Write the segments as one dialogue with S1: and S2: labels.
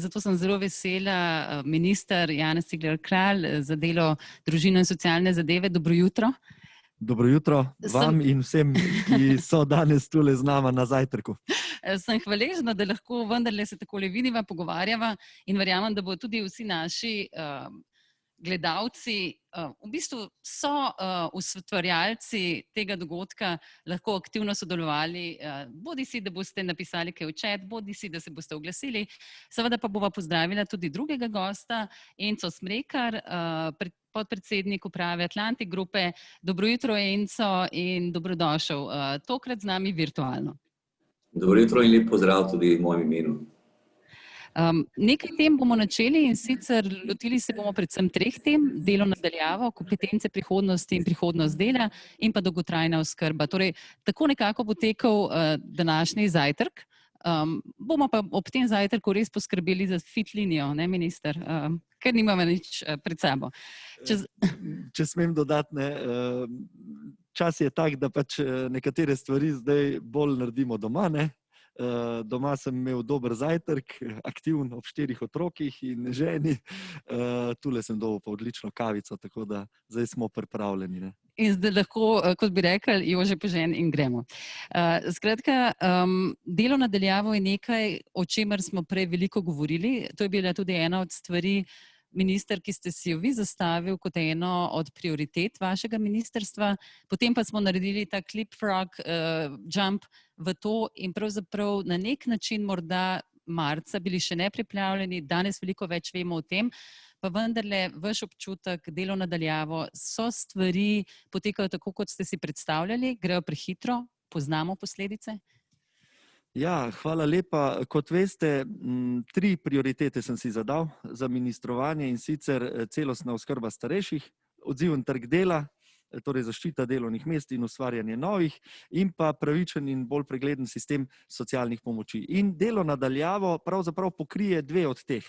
S1: zato sem zelo vesela, minister Janez Cigler Kralj za delo, družino in socialne zadeve. Dobro jutro.
S2: Dobro jutro vam in vsem, ki so danes tule z nama na zajtrku.
S1: Sem hvaležna, da lahko vendarle se takole vidiva, pogovarjava in verjamem, da bodo tudi vsi naši gledalci, v bistvu so ustvarjalci tega dogodka, lahko aktivno sodelovali, bodisi da boste napisali kaj v chat, bodisi da se boste oglasili. Seveda pa bova pozdravila tudi drugega gosta, Enzo Smrekar, podpredsednik uprave Atlantic Grupe. Dobro jutro, Enzo, in dobrodošel tokrat z nami virtualno.
S3: Dobro jutro in lep pozdrav tudi v mojem imenu.
S1: Nekaj tem bomo načeli in sicer lotili se bomo predvsem 3 tem: delo na daljavo, kompetence prihodnosti in prihodnost dela in pa dolgotrajna oskrba. Torej, tako nekako bo tekel današnji zajtrk. Bomo pa ob tem zajtrku res poskrbeli za fit linijo, ne, minister? Ker nimamo nič pred sabo.
S2: Če smem dodati, čas je tak, da pač nekatere stvari zdaj bolj naredimo doma, ne? Doma sem imel dober zajtrk, aktiven ob 4 otrokih in ženi. Tule sem dobil pa odlično kavico, tako da zdaj smo pripravljeni, ne?
S1: In zdaj lahko, kot bi rekli, Jože požen in gremo. Skratka, delo na daljavo je nekaj, o čemer smo prej veliko govorili. To je bila tudi ena od stvari, minister, ki ste si jo vi zastavil kot eno od prioritet vašega ministrstva. Potem pa smo naredili ta leapfrog jump v to in pravzaprav na nek način morda marca bili še nepripravljeni, danes veliko več vemo o tem. Pa vendarle, vaš občutek, delo na daljavo, so stvari potekajo tako, kot ste si predstavljali, grejo prehitro, poznamo posledice?
S2: Ja, hvala lepa. Kot veste, 3 prioritete sem si zadal za ministrovanje, in sicer celostna oskrba starejših, odziven trg dela, torej zaščita delovnih mest in ustvarjanje novih, in pa pravičen in bolj pregleden sistem socialnih pomoči. In delo na daljavo pravzaprav pokrije 2 od teh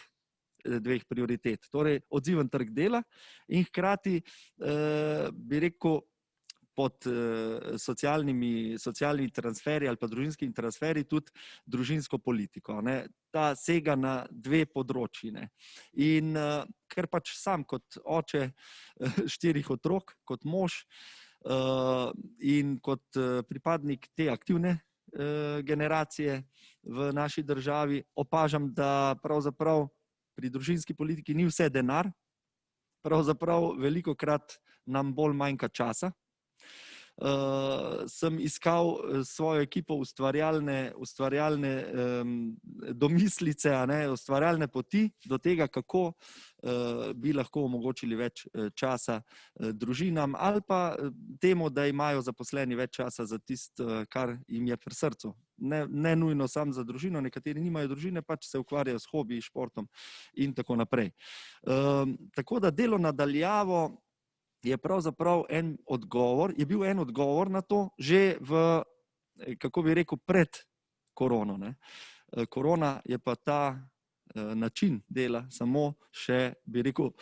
S2: 2 prioritet, torej odziven trg dela in hkrati, bi rekel, pod socialnimi transferji ali pa družinskimi transferji tudi družinsko politiko, ne. Ta sega na 2 področji, ne. In ker pač sam kot oče 4 otrok, kot mož in kot pripadnik te aktivne generacije v naši državi opažam, da pravzaprav pri družinski politiki ni vse denar, pravzaprav velikokrat nam bolj manjka časa. Sem iskal svojo ekipo ustvarjalne domislice, ustvarjalne poti do tega, kako bi lahko omogočili več časa družinam ali pa temu, da imajo zaposleni več časa za tisto, kar jim je pri srcu. Ne nujno samo za družino, nekateri nimajo družine, pač se ukvarjajo s hobiji, športom in tako naprej. Tako da delo na daljavo je pravzaprav je bil en odgovor na to, že v, kako bi rekel, pred korono, ne. Korona je pa ta način dela samo še, bi rekel,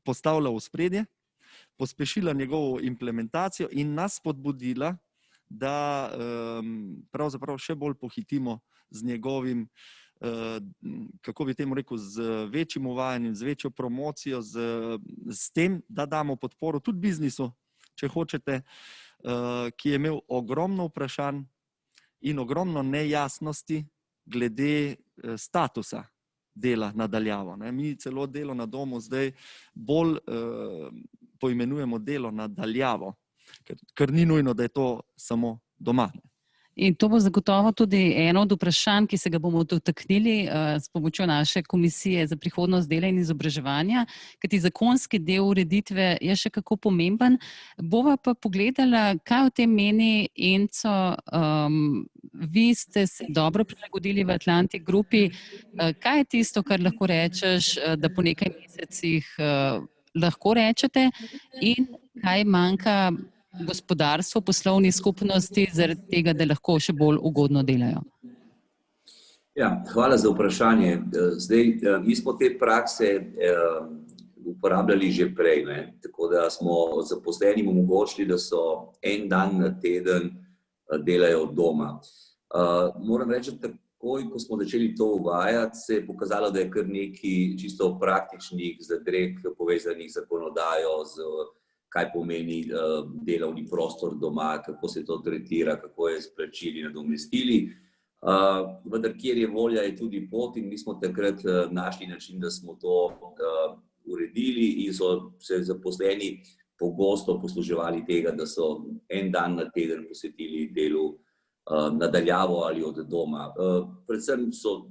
S2: postavila v ospredje, pospešila njegovo implementacijo in nas spodbudila, da pravzaprav še bolj pohitimo z njegovim, kako bi temu rekel, z večjim uvajanjem, z večjo promocijo, s tem, da damo podporo tudi biznisu, če hočete, ki je imel ogromno vprašanj in ogromno nejasnosti glede statusa dela na daljavo, ne. Mi celo delo na domu zdaj bolj poimenujemo delo na daljavo, ker ni nujno, da je to samo doma.
S1: In to bo zagotovo tudi eno od vprašanj, ki se ga bomo dotaknili s pomočjo naše komisije za prihodnost dela in izobraževanja, kajti zakonski del ureditve je še kako pomemben. Bova pa pogledala, kaj o tem meni Enzo. Vi ste se dobro prilagodili v Atlantic Grupi. Kaj je tisto, kar lahko rečeš, da po nekaj mesecih lahko rečete, in kaj manjka gospodarstvo, poslovni skupnosti zaradi tega, da lahko še bolj ugodno delajo?
S3: Ja, hvala za vprašanje. Zdaj, mi smo te prakse uporabljali že prej, ne. Tako da smo zaposlenim omogočili, da so en dan na teden delajo od doma. Moram reči, da takoj, ko smo začeli to uvajati, se je pokazalo, da je kar nekaj čisto praktičnih zadreg povezanih z zakonodajo, z kaj pomeni delovni prostor doma, kako se to tretira, kako je s plačili, nadomestili. Vendar, kjer je volja, je tudi pot in mi smo takrat našli način, da smo to uredili in so se zaposleni pogosto posluževali tega, da so en dan na teden posvetili delu nadaljavo ali od doma. Predvsem so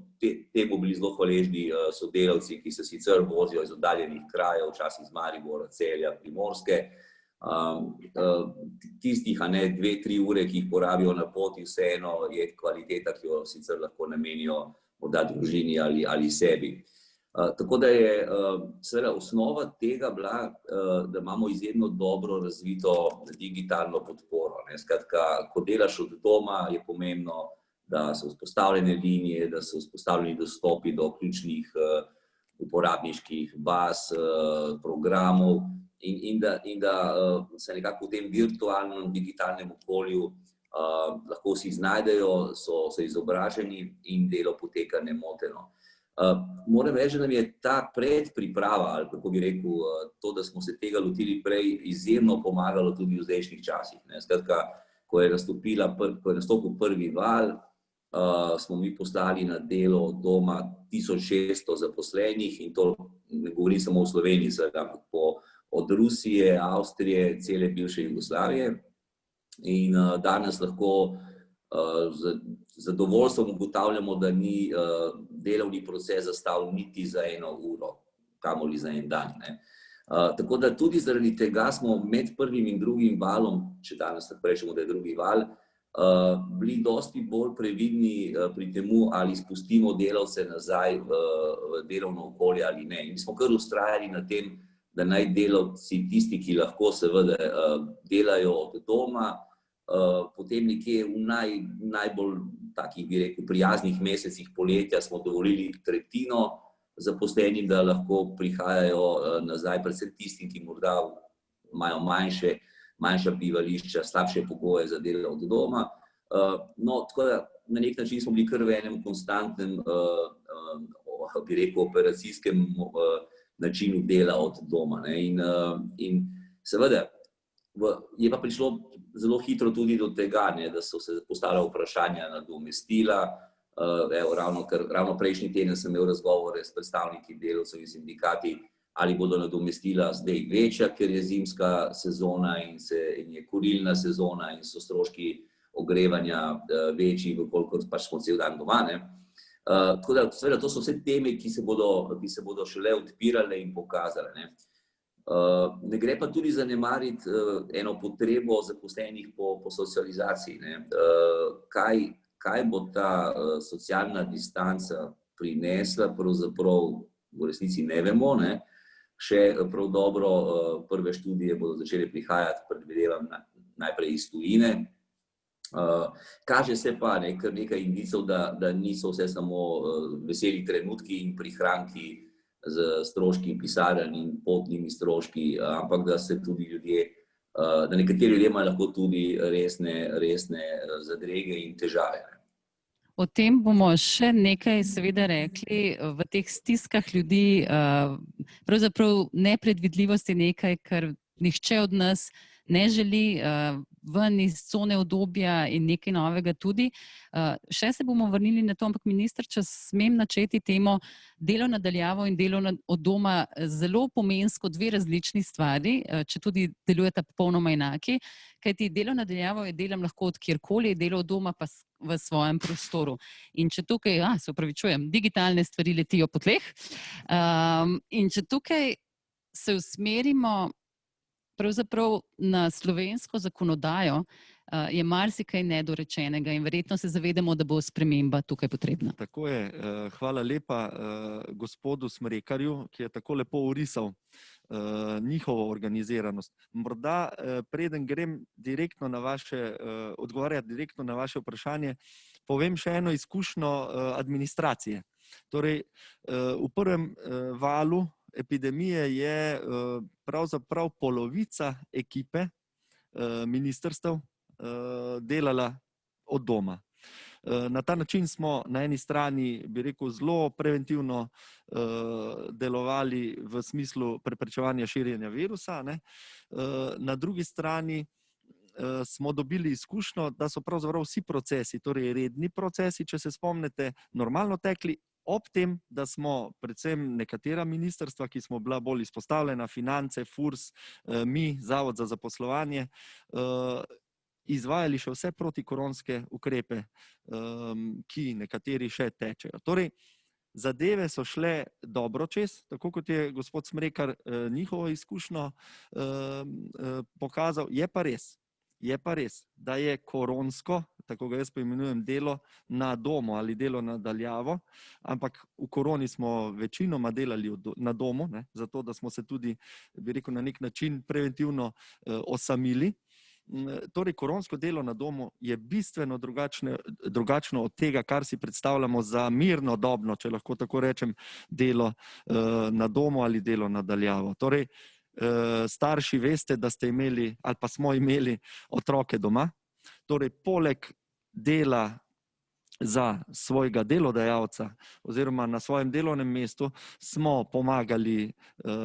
S3: temu bili zelo hvaležni sodelavci, ki se sicer vozijo iz oddaljenih krajev, včasih iz Maribora, Celja, Primorske. Tistih 2-3 ure, ki jih porabijo na poti, vseeno je kvaliteta, ki jo sicer lahko namenijo morda družini ali sebi. Tako da je seveda osnova tega bila, da imamo izjemno dobro razvito digitalno podporo. Skratka, ko delaš od doma, je pomembno, da so vzpostavljene linije, da so vzpostavljeni dostopi do ključnih uporabniških baz, programov in da se nekako v tem virtualnem digitalnem okolju lahko vsi znajdejo, so izobraženi in delo poteka nemoteno. Moram reči, da nam je ta predpriprava, ali kako bi rekel, to, da smo se tega lotili prej, izjemno pomagalo tudi v zdajšnjih časih. Skratka, ko je nastopil prvi val, smo mi poslali na delo od doma 1600 zaposlenih in to ne govorim samo v Sloveniji, ampak od Rusije, Avstrije, cele bivše Jugoslavije. In danes lahko z zadovoljstvom ugotavljamo, da ni delovni proces zastal niti za 1 uro, kamoli za en dan. Tako da tudi zaradi tega smo med prvim in drugim valom, če danes tako rečemo, da je drugi val, bili dosti bolj previdni pri temu, ali spustimo delavce nazaj v delovno okolje ali ne. In smo kar vztrajali na tem, da naj delavci, tisti, ki lahko seveda delajo od doma, potem nekje v najbolj takih, bi rekel, prijaznih mesecih poletja smo dovolili tretjino zaposlenim, da lahko prihajajo nazaj, predvsem tistim, ki morda imajo manjša bivališča, slabše pogoje za delo od doma. No, tako da na nek način smo bili kar v enem konstantnem, bi rekel, operacijskem načinu dela od doma. In seveda je pa prišlo zelo hitro tudi do tega, da so se postavila vprašanja nadomestila. Ravno prejšnji teden sem imel razgovore s predstavniki delavcev in sindikati, ali bodo nadomestila zdaj večja, ker je zimska sezona in je kurilna sezona in so stroški ogrevanja večji, vkolikor pač smo cel dan doma. Tako da, seveda, to so vse teme, ki se bodo šele odpirale in pokazale. Ne gre pa tudi zanemariti eno potrebo zaposlenih po socializaciji. Kaj bo ta socialna distanca prinesla, pravzaprav v resnici ne vemo. Še prav dobro, prve študije bodo začele prihajati, predvidevam, najprej iz tujine. Kaže se pa kar nekaj indicov, da niso vse samo veseli trenutki in prihranki z stroški pisarn in potnimi stroški, ampak da se tudi da nekateri ljudje imajo lahko tudi resne zadrege in težave.
S1: O tem bomo še nekaj seveda rekli. V teh stiskah ljudi pravzaprav nepredvidljivost je nekaj, kar nihče od nas ne želi, ven iz cone udobja in nekaj novega tudi. Še se bomo vrnili na to, ampak minister, če smem načeti temo, delo nadaljavo in delo od doma zelo pomensko dve različni stvari, če tudi delujeta popolnoma enaki, kajti delo nadaljavo je delam lahko od kjerkoli, delo od doma pa v svojem prostoru. In če tukaj, se opravičujem, digitalne stvari letijo po tleh, in če tukaj se usmerimo pravzaprav na slovensko zakonodajo, je marsikaj nedorečenega in verjetno se zavedamo, da bo sprememba tukaj potrebna.
S2: Tako je. Hvala lepa gospodu Smrekarju, ki je tako lepo orisal njihovo organiziranost. Morda, preden grem odgovarjati direktno na vaše vprašanje, povem še eno izkušnjo administracije. Torej, v prvem valu epidemije je pravzaprav polovica ekipe ministrstev delala od doma. Na ta način smo na eni strani, bi rekel, zelo preventivno delovali v smislu preprečevanja širjenja virusa, ne. Na drugi strani smo dobili izkušnjo, da so pravzaprav vsi procesi, torej redni procesi, če se spomnite, normalno tekli, ob tem, da smo predvsem nekatera ministrstva, ki smo bila bolj izpostavljena, finance, FURS, mi, Zavod za zaposlovanje, izvajali še vse protikoronske ukrepe, ki nekateri še tečejo. Torej, zadeve so šle dobro čez, tako kot je gospod Smrekar njihovo izkušnjo pokazal. Je pa res, da je koronsko, tako ga jaz poimenujem, delo na domu ali delo na daljavo, ampak v koroni smo večinoma delali na domu, ne, zato da smo se tudi, bi rekel, na nek način preventivno osamili. Torej, koronsko delo na domu je bistveno drugačno od tega, kar si predstavljamo za mirnodobno, če lahko tako rečem, delo na domu ali delo na daljavo. Torej, starši veste, da ste imeli ali pa smo imeli otroke doma. Torej, poleg dela za svojega delodajalca oziroma na svojem delovnem mestu smo pomagali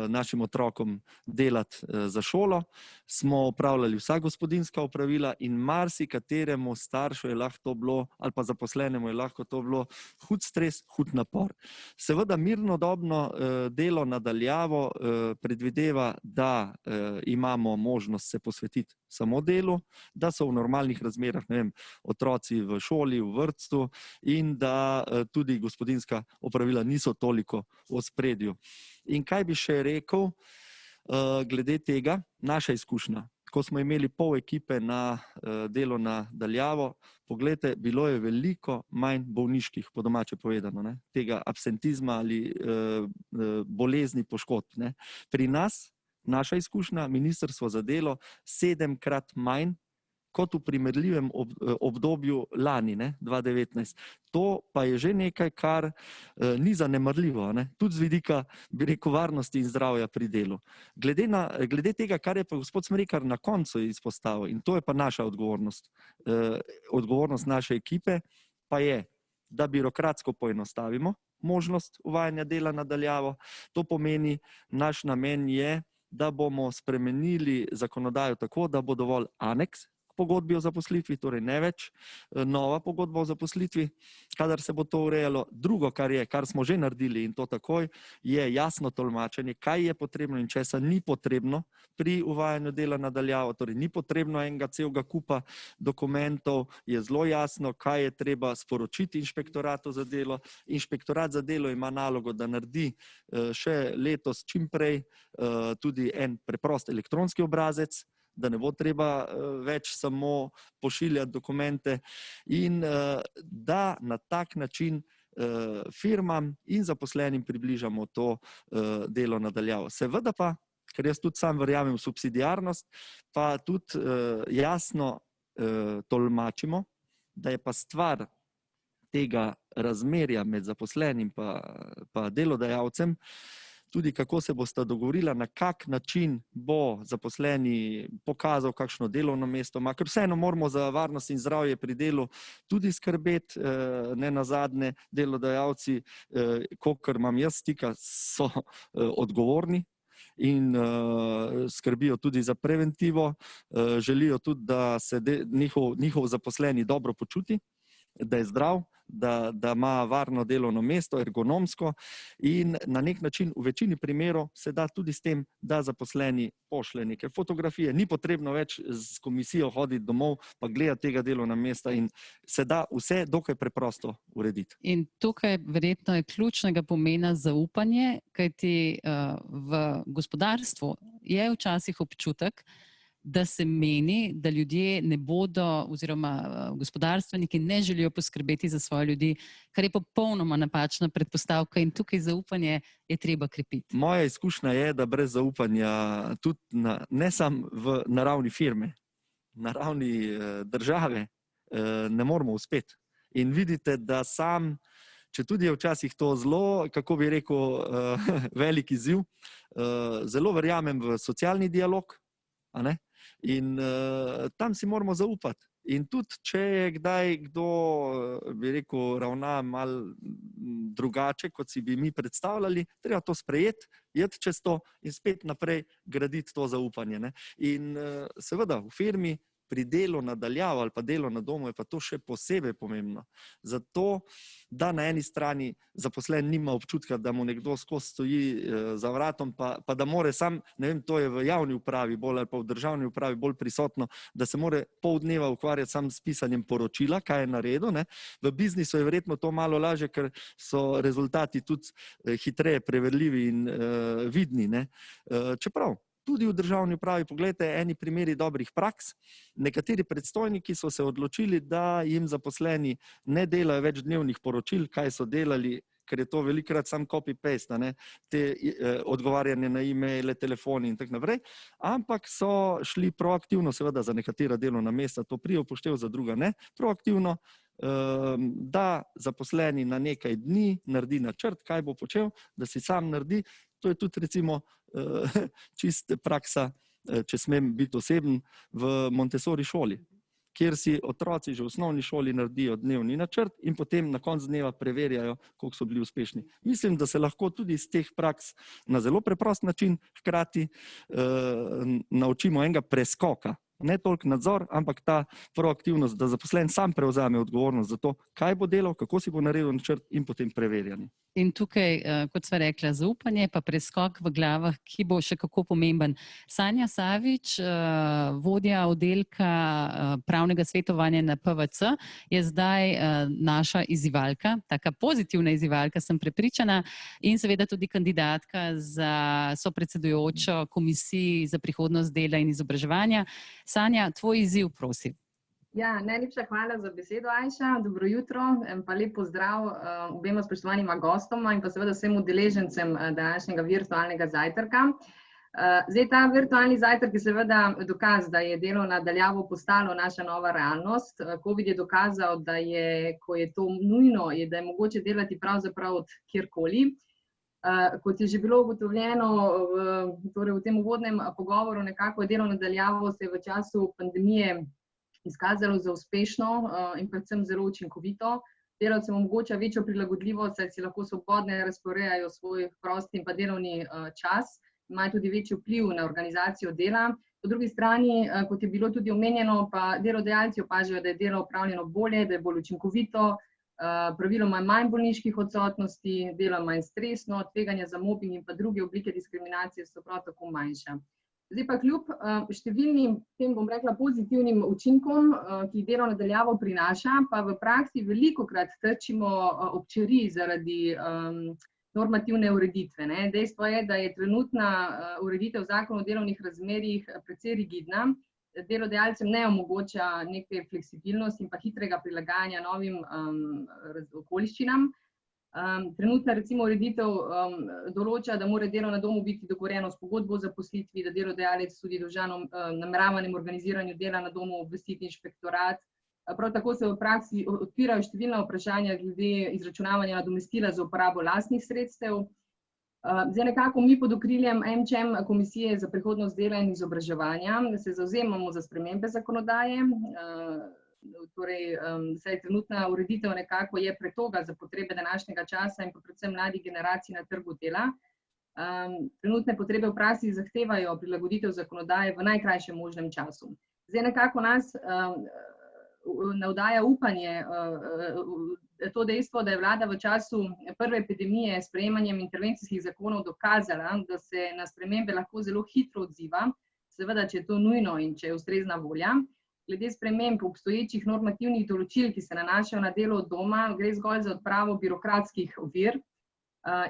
S2: našim otrokom delati za šolo, smo opravljali vsa gospodinjska opravila in marsikateremu staršu je lahko to bilo, ali pa zaposlenemu je lahko to bilo hud stres, hud napor. Seveda mirnodobno delo na daljavo predvideva, da imamo možnost se posvetiti samo delu, da so v normalnih razmerah, ne vem, otroci v šoli, v vrtcu in da tudi gospodinjska opravila niso toliko v ospredju. In kaj bi še rekel glede tega? Naša izkušnja. Ko smo imeli pol ekipe na delo na daljavo, poglejte, bilo je veliko manj bolniških, po domače povedano, ne, tega absentizma ali bolezni, poškodb, ne. Pri nas, naša izkušnja, Ministrstvo za delo 7-krat manj kot v primerljivem obdobju lani, ne, 2019. To pa je že nekaj, kar ni zanemarljivo, ne, tudi z vidika, bi rekel, varnosti in zdravja pri delu. Glede tega, kar je pa gospod Smrekar na koncu izpostavil, in to je pa naša odgovornost, odgovornost naše ekipe, pa je, da birokratsko poenostavimo možnost uvajanja dela na daljavo. To pomeni, naš namen je, da bomo spremenili zakonodajo tako, da bo dovolj aneks k pogodbi o zaposlitvi, torej ne več nova pogodba o zaposlitvi, kadar se bo to urejalo. Drugo, kar smo že naredili in to takoj, je jasno tolmačenje, kaj je potrebno in česa ni potrebno pri uvajanju dela na daljavo, torej ni potrebno enega celega kupa dokumentov, je zelo jasno, kaj je treba sporočiti inšpektoratu za delo. Inšpektorat za delo ima nalogo, da naredi še letos čim prej tudi en preprost elektronski obrazec, da ne bo treba več samo pošiljati dokumente in da na tak način firmam in zaposlenim približamo to delo na daljavo. Seveda pa, ker jaz tudi sam verjamem v subsidiarnost, pa tudi jasno tolmačimo, da je pa stvar tega razmerja med zaposlenim pa delodajalcem, tudi kako se bosta dogovorila, na kak način bo zaposleni pokazal, kakšno delovno mesto ima, ker vseeno moramo za varnost in zdravje pri delu tudi skrbeti, ne nazadnje delodajalci, kolikor imam jaz stika, so odgovorni in skrbijo tudi za preventivo, želijo tudi, da se njihov zaposleni dobro počuti, da je zdrav, da ima varno delovno mesto, ergonomsko in na nek način v večini primerov se da tudi s tem, da zaposleni pošlje neke fotografije. Ni potrebno več s komisijo hoditi domov pa gledati tega delovna mesta in se da vse dokaj preprosto urediti.
S1: In tukaj verjetno je ključnega pomena zaupanje, kajti v gospodarstvu je včasih občutek, da se meni, da ljudje ne bodo oziroma gospodarstveniki ne želijo poskrbeti za svoje ljudi, kar je popolnoma napačna predpostavka in tukaj zaupanje je treba krepiti.
S2: Moja izkušnja je, da brez zaupanja tudi ne samo na ravni firme, na ravni države ne moramo uspeti. In vidite, da sam, če tudi je včasih to zelo, kako bi rekel, velik izziv, zelo verjamem v socialni dialog, a ne? In tam si moramo zaupati. In tudi, če je kdaj kdo, bi rekel, ravna malo drugače, kot si bi mi predstavljali, treba to sprejeti, iti čez to in spet naprej graditi to zaupanje, ne. In seveda v firmi pri delu na daljavo ali pa delu na domu je pa to še posebej pomembno. Zato, da na eni strani zaposlen nima občutka, da mu nekdo skozi stoji za vratom, pa da more sam, ne vem, to je v javni upravi bolj ali pa v državni upravi bolj prisotno, da se more pol dneva ukvarjati sam s pisanjem poročila, kaj je naredil, ne. V biznisu je verjetno to malo lažje, ker so rezultati tudi hitreje preverljivi in vidni, ne. Čeprav tudi v državni upravi, poglejte, eni primeri dobrih praks, nekateri predstojniki so se odločili, da jim zaposleni ne delajo več dnevnih poročil, kaj so delali, ker je to velikokrat sam copy-paste, ne, te odgovarjanje na e-maile, telefoni in tako naprej, ampak so šli proaktivno, seveda za nekatera delovna mesta to prije upoštev, za druga ne, proaktivno, da zaposleni na nekaj dni naredi načrt, kaj bo počel, da si sam naredi. To je tudi recimo čist praksa, če smem biti oseben, v Montessori šoli, kjer si otroci že v osnovni šoli naredijo dnevni načrt in potem na koncu dneva preverjajo, koliko so bili uspešni. Mislim, da se lahko tudi iz teh praks na zelo preprost način hkrati naučimo enega preskoka. Ne toliko nadzor, ampak ta proaktivnost, da zaposlen sam prevzame odgovornost za to, kaj bo delal, kako si bo naredil načrt in potem preverjanje.
S1: In tukaj, kot sva rekla, zaupanje pa preskok v glavah, ki bo še kako pomemben. Sanja Savič, vodja oddelka pravnega svetovanja na PVC, je zdaj naša izzivalka, taka pozitivna izzivalka, sem prepričana, in seveda tudi kandidatka za sopredsedujočo komisiji za prihodnost dela in izobraževanja. Sanja, tvoj izziv, prosim.
S4: Ja, najlepša hvala za besedo, Ajša. Dobro jutro, pa lep pozdrav obema spoštovanima gostoma in pa seveda vsem udeležencem današnjega virtualnega zajtrka. Zdaj, ta virtualni zajtrk je seveda dokaz, da je delo na daljavo postalo naša nova realnost. Covid je dokazal, da je, ko je to nujno, da je mogoče delati pravzaprav od kjerkoli. Kot je že bilo ugotovljeno v tem uvodnem pogovoru, nekako delo na daljavo se je v času pandemije izkazalo za uspešno in predvsem zelo učinkovito. Delavcem omogoča večjo prilagodljivost, saj si lahko svobodno razporejajo svoj prosti in pa delovni čas, imajo tudi večji vpliv na organizacijo dela. Po drugi strani, kot je bilo tudi omenjeno, pa delodajalci opažajo, da je delo opravljeno bolje, da je bolj učinkovito, praviloma manj bolniških odsotnosti, delo manj stresno, tveganja za mobing in pa druge oblike diskriminacije so prav tako manjša. Zdaj pa kljub številnim, tem bom rekla, pozitivnim učinkom, ki jih delo na daljavo prinaša, pa v praksi velikokrat trčimo ob čeri zaradi normativne ureditve, ne. Dejstvo je, da je trenutna ureditev zakona o delovnih razmerjih precej rigidna, delodajalcem ne omogoča neke fleksibilnosti in pa hitrega prilagajanja novim okoliščinam. Trenutna recimo ureditev določa, da mora delo na domu biti dogovorjeno s pogodbo o zaposlitvi, da delodajalec tudi dolžan o nameravanem organiziranju dela na domu obvestiti inšpektorat. Prav tako se v praksi odpirajo številna vprašanja glede izračunavanja nadomestila za uporabo lastnih sredstev. Zdaj nekako mi pod okriljem AmCham, Komisije za prihodnost dela in izobraževanja, se zavzemamo za spremembe zakonodaje. Torej, saj trenutna ureditev nekako je pretoga za potrebe današnjega časa in pa predvsem mladih generacij na trgu dela. Trenutne potrebe v praksi zahtevajo prilagoditev zakonodaje v najkrajšem možnem času. Zdaj nekako nas navdaja upanje to dejstvo, da je vlada v času prve epidemije s sprejemanjem intervencijskih zakonov dokazala, da se na spremembe lahko zelo hitro odziva, seveda, če je to nujno in če je ustrezna volja. Glede sprememb obstoječih normativnih določil, ki se nanašajo na delo od doma, gre zgolj za odpravo birokratskih ovir.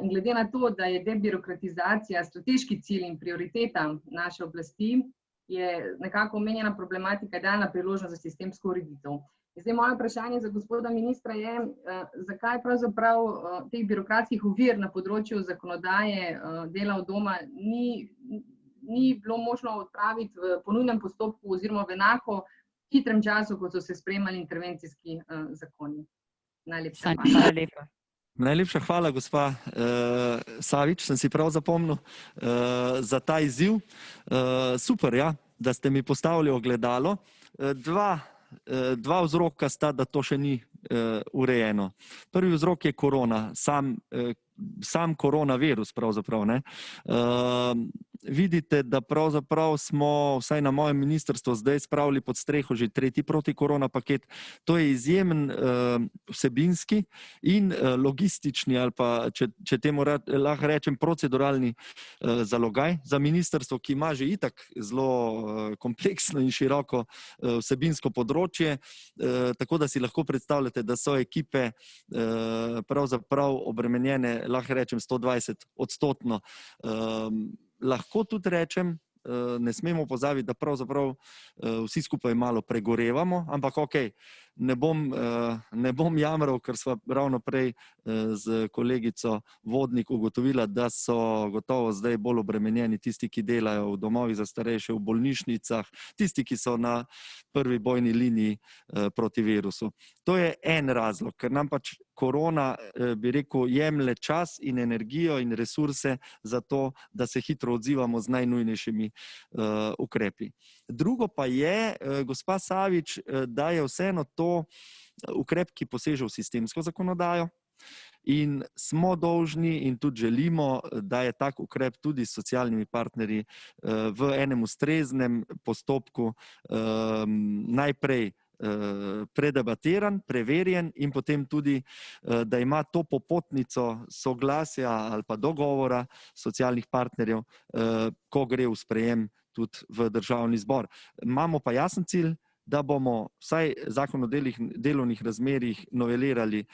S4: In glede na to, da je debirokratizacija strateški cilj in prioriteta naše oblasti, je nekako omenjena problematika idealna priložnost za sistemsko ureditev. Zdaj, moje vprašanje za gospoda ministra je, zakaj pravzaprav teh birokratskih ovir na področju zakonodaje dela od doma ni bilo možno odpraviti v ponujnem postopku oziroma v enako hitrem času, kot so se sprejemali intervencijski zakoni. Najlepša hvala.
S2: Najlepša hvala, gospa Savič, sem si prav zapomnil za ta izziv. Super, ja, da ste mi postavili ogledalo. Dva dva vzroka sta, da to še ni urejeno. Prvi vzrok je korona, sam koronavirus pravzaprav, ne. Vidite, da pravzaprav smo, vsaj na mojem ministrstvu, zdaj spravili pod streho že tretji protikorona paket. To je izjemen vsebinski in logistični, ali pa, če temu lahko rečem, proceduralni zalogaj za ministrstvo, ki ima že itak zelo kompleksno in široko vsebinsko področje, tako da si lahko predstavljate, da so ekipe pravzaprav obremenjene, lahko rečem 120%. Lahko tudi rečem, ne smemo pozabiti, da pravzaprav vsi skupaj malo pregorevamo, ampak okej, ne bom jamral, ker sva ravno prej z kolegico Vodnik ugotovila, da so gotovo zdaj bolj obremenjeni tisti, ki delajo v domovih za starejše, v bolnišnicah, tisti, ki so na prvi bojni liniji proti virusu. To je en razlog, ker nam pač korona, bi rekel, jemlje čas in energijo in resurse za to, da se hitro odzivamo z najnujnejšimi ukrepi. Drugo pa je, gospa Savič, da je vseeno to ukrep, ki poseže v sistemsko zakonodajo, in smo dolžni in tudi želimo, da je tak ukrep tudi s socialnimi partnerji v enem ustreznem postopku najprej predebatiran, preverjen in potem tudi, da ima to popotnico soglasja ali pa dogovora socialnih partnerjev, ko gre v sprejem tudi v Državni zbor. Imamo pa jasen cilj, da bomo vsaj zakon o delovnih razmerjih novelirali,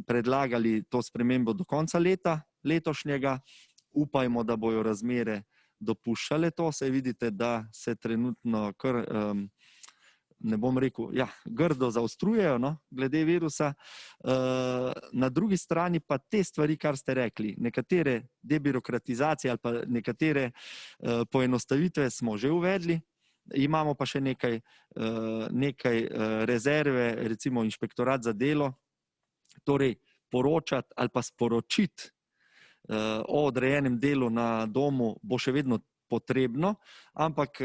S2: predlagali to spremembo do konca leta letošnjega. Upajmo, da bojo razmere dopuščale to. Saj vidite, da se trenutno kar, ne bom rekel, grdo zaostrujejo, no, glede virusa. Na drugi strani pa te stvari, kar ste rekli, nekatere debirokratizacije ali pa nekatere poenostavitve smo že uvedli, imamo pa še nekaj rezerve, recimo Inšpektorat za delo, torej poročati ali pa sporočiti o odrejenem delu na domu bo še vedno potrebno, ampak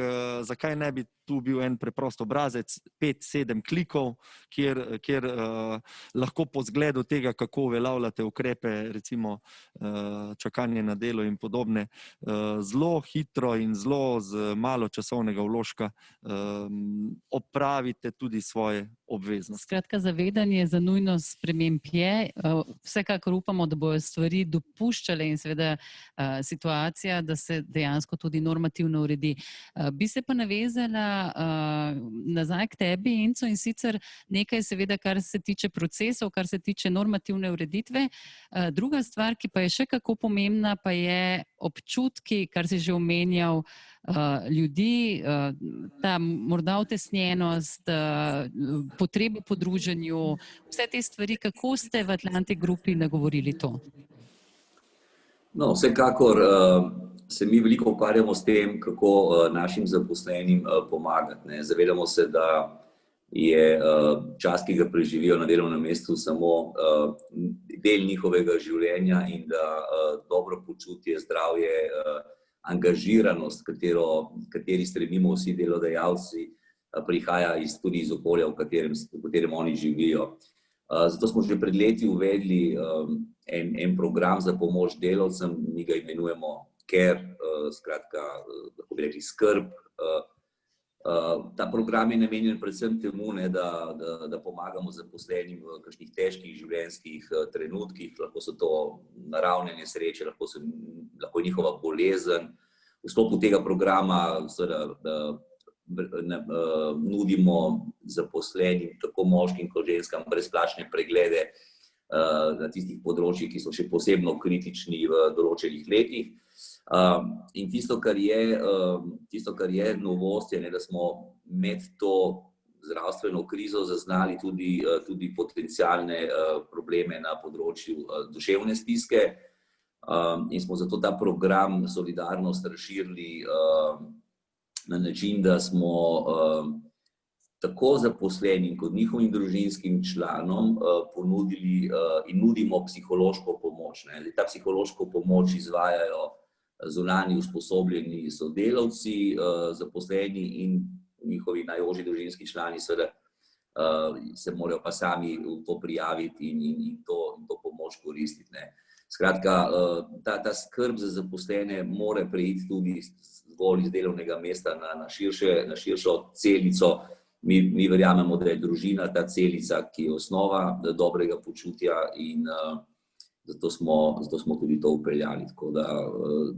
S2: zakaj ne bi tu bil en preprost obrazec, 5-7 klikov, kjer lahko po zgledu tega, kako uveljavljate ukrepe, recimo čakanje na delo in podobne, zelo hitro in zelo z malo časovnega vložka opravite tudi svoje obveznosti.
S1: Skratka, zavedanje za nujnost sprememb je. Vsekakor upamo, da bojo stvari dopuščale in seveda situacija, da se dejansko tudi normativno uredi. Bi se pa navezala nazaj k tebi, Enzo, in sicer nekaj seveda, kar se tiče procesov, kar se tiče normativne ureditve. Druga stvar, ki pa je še kako pomembna, pa je občutki, kar si že omenjal, ljudi, ta morda utesnjenost, potrebe po druženju, vse te stvari. Kako ste v Atlantic Grupi nagovorili to?
S3: No, vsekakor se mi veliko ukvarjamo s tem, kako našim zaposlenim pomagati, ne. Zavedamo se, da je čas, ki ga preživijo na delovnem mestu, samo del njihovega življenja in da dobro počutje, zdravje, angažiranost, kateri stremimo vsi delodajalci, prihaja tudi iz okolja, v katerem oni živijo. Zato smo že pred leti uvedli en program za pomoč delavcem, mi ga imenujemo Care, skratka, lahko bi rekli skrb. Ta program je namenjen predvsem temu, ne, da pomagamo zaposlenim v kakšnih težkih življenjskih trenutkih, lahko so to naravne nesreče, lahko je njihova bolezen. V sklopu tega programa nudimo zaposlenim, tako moškim kot ženskam, brezplačne preglede na tistih področjih, ki so še posebno kritični v določenih letih. In tisto, kar je novost, je, da smo med to zdravstveno krizo zaznali tudi potencialne probleme na področju duševne stiske, in smo zato ta program Solidarnost razširili na način, da smo tako zaposlenim kot njihovim družinskim članom ponudili in nudimo psihološko pomoč, ne. Ta psihološko pomoč izvajajo zunanji usposobljeni sodelavci, zaposleni, in njihovi najožji družinski člani seveda se morajo pa sami v to prijaviti in to pomoč koristiti, ne. Skratka, ta skrb za zaposlene mora preiti tudi zgolj iz delovnega mesta na širšo celico. Mi verjamemo, da je družina ta celica, ki je osnova dobrega počutja in zato smo tudi to vpeljali. Tako da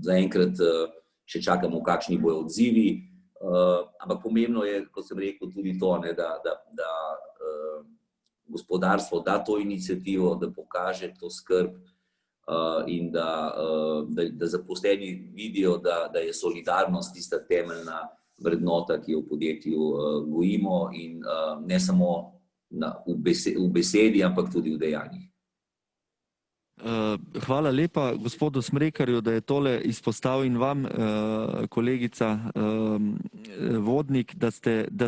S3: zaenkrat še čakamo, kakšni bojo odzivi, ampak pomembno je, kot sem rekel, tudi to, ne, da gospodarstvo da to iniциативо, da pokaže to skrb in da zaposleni vidijo, da je solidarnost tista temeljna vrednota, ki jo v podjetju gojimo in ne samo v besedi, ampak tudi v dejanjih.
S2: Hvala lepa gospodu Smrekarju, da je tole izpostavil in vam, kolegica Vodnik, da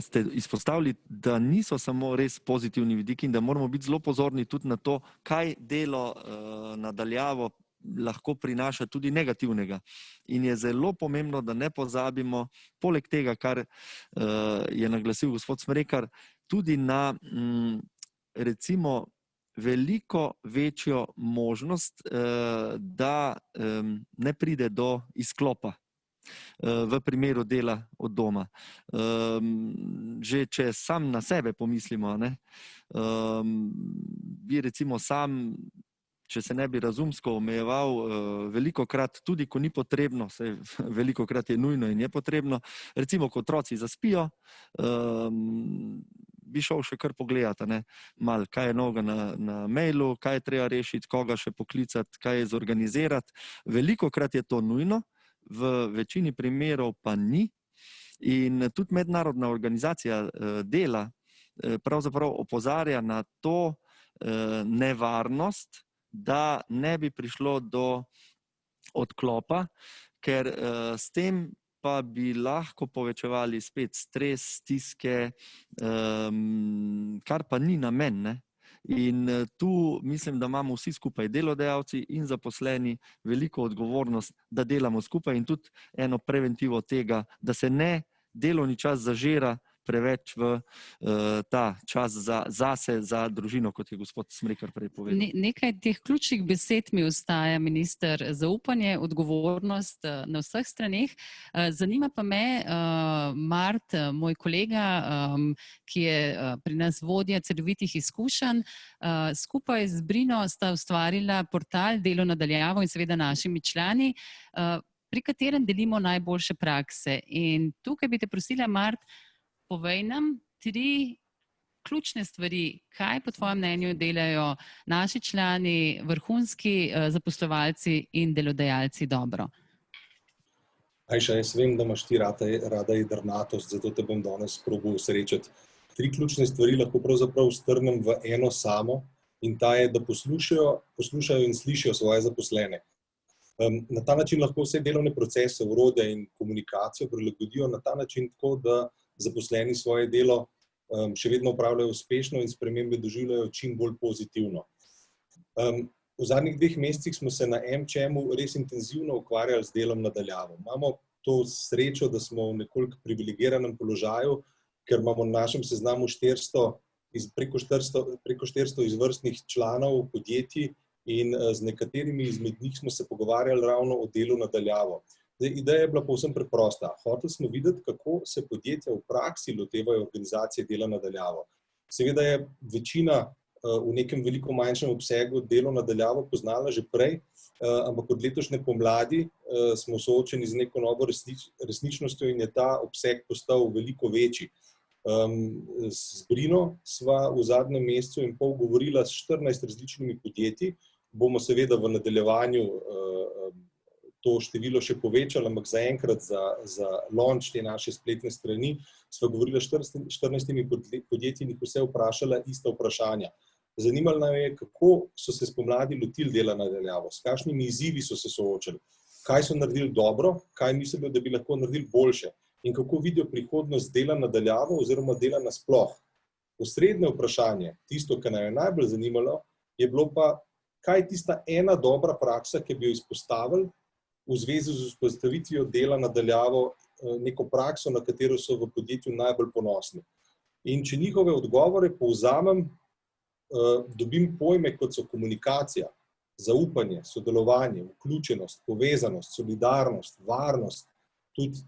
S2: ste izpostavili, da niso samo res pozitivni vidiki in da moramo biti zelo pozorni tudi na to, kaj delo nadaljavo lahko prinaša tudi negativnega. In je zelo pomembno, da ne pozabimo, poleg tega, kar je naglasil gospod Smrekar, tudi na recimo veliko večjo možnost, da ne pride do izklopa v primeru dela od doma. Že če sam na sebe pomislimo, ne, bi recimo sam, če se ne bi razumsko omejeval, velikokrat, tudi ko ni potrebno, velikokrat je nujno in je potrebno, recimo, ko otroci zaspijo, bi šel še kar pogledati, ne, malo, kaj je novega na mailu, kaj je treba rešiti, koga še poklicati, kaj je zorganizirati. Velikokrat je to nujno, v večini primerov pa ni. In tudi Mednarodna organizacija dela pravzaprav opozarja na to nevarnost, da ne bi prišlo do odklopa, ker s tem pa bi lahko povečevali spet stres, stiske, kar pa ni namen, ne. In tu mislim, da imamo vsi skupaj, delodajalci in zaposleni, veliko odgovornost, da delamo skupaj in tudi eno preventivo tega, da se ne delovni čas zažira preveč v ta čas zase, za družino, kot je gospod Smrekar prej povedal.
S1: Nekaj teh ključnih besed mi ostaja, minister, zaupanje, odgovornost na vseh straneh. Zanima pa me, Mart, moj kolega, ki je pri nas vodja celovitih izkušenj, skupaj z Brino sta ustvarila portal Delo na daljavo in seveda našimi člani, pri katerem delimo najboljše prakse. In tukaj bi te prosila, Mart, povej nam 3 ključne stvari, kaj po tvojem mnenju delajo naši člani, vrhunski zaposlovalci in delodajalci dobro.
S5: Ajša, jaz vem, da imaš ti rada jedrnatost, zato te bom danes probal srečati. 3 ključne stvari lahko pravzaprav strnem v eno samo in ta je, da poslušajo in slišijo svoje zaposlene. Na ta način lahko vse delovne procese, orodja in komunikacijo prilagodijo na ta način tako, da zaposleni svoje delo še vedno opravljajo uspešno in spremembe doživljajo čim bolj pozitivno. V zadnjih 2 mesecih smo se na MČM-u res intenzivno ukvarjali z delom na daljavo. Imamo to srečo, da smo v nekoliko privilegiranem položaju, ker imamo na našem seznamu preko 400 izvrstnih članov podjetij in z nekaterimi izmed njih smo se pogovarjali ravno o delu na daljavo. Ideja je bila povsem preprosta. Hoteli smo videti, kako se podjetja v praksi lotevajo organizacije dela na daljavo. Seveda je večina v nekem veliko manjšem obsegu delo na daljavo poznala že prej, ampak od letošnje pomladi smo soočeni z neko novo resničnostjo in je ta obseg postal veliko večji. S Brino sva v zadnjem mesecu in pol govorila s 14 različnimi podjetji. Bomo seveda v nadaljevanju to število še povečali, ampak zaenkrat za launch te naše spletne strani sva govorila s 14 podjetji in jih vse vprašala ista vprašanja. Zanimalo nam je, kako so se spomladi lotili dela na daljavo, s kakšnimi izzivi so se soočali, kaj so naredili dobro, kaj mislijo, da bi lahko naredili boljše in kako vidijo prihodnost dela na daljavo oziroma dela nasploh. Osrednje vprašanje, tisto, kar nam je najbolj zanimalo, je bilo pa, kaj je tista ena dobra praksa, ki bi jo izpostavili v zvezi z vzpostavitvijo dela na daljavo neko prakso, na katero so v podjetju najbolj ponosni. In če njihove odgovore povzamem, dobim pojme, kot so komunikacija, zaupanje, sodelovanje, vključenost, povezanost, solidarnost, varnost, tudi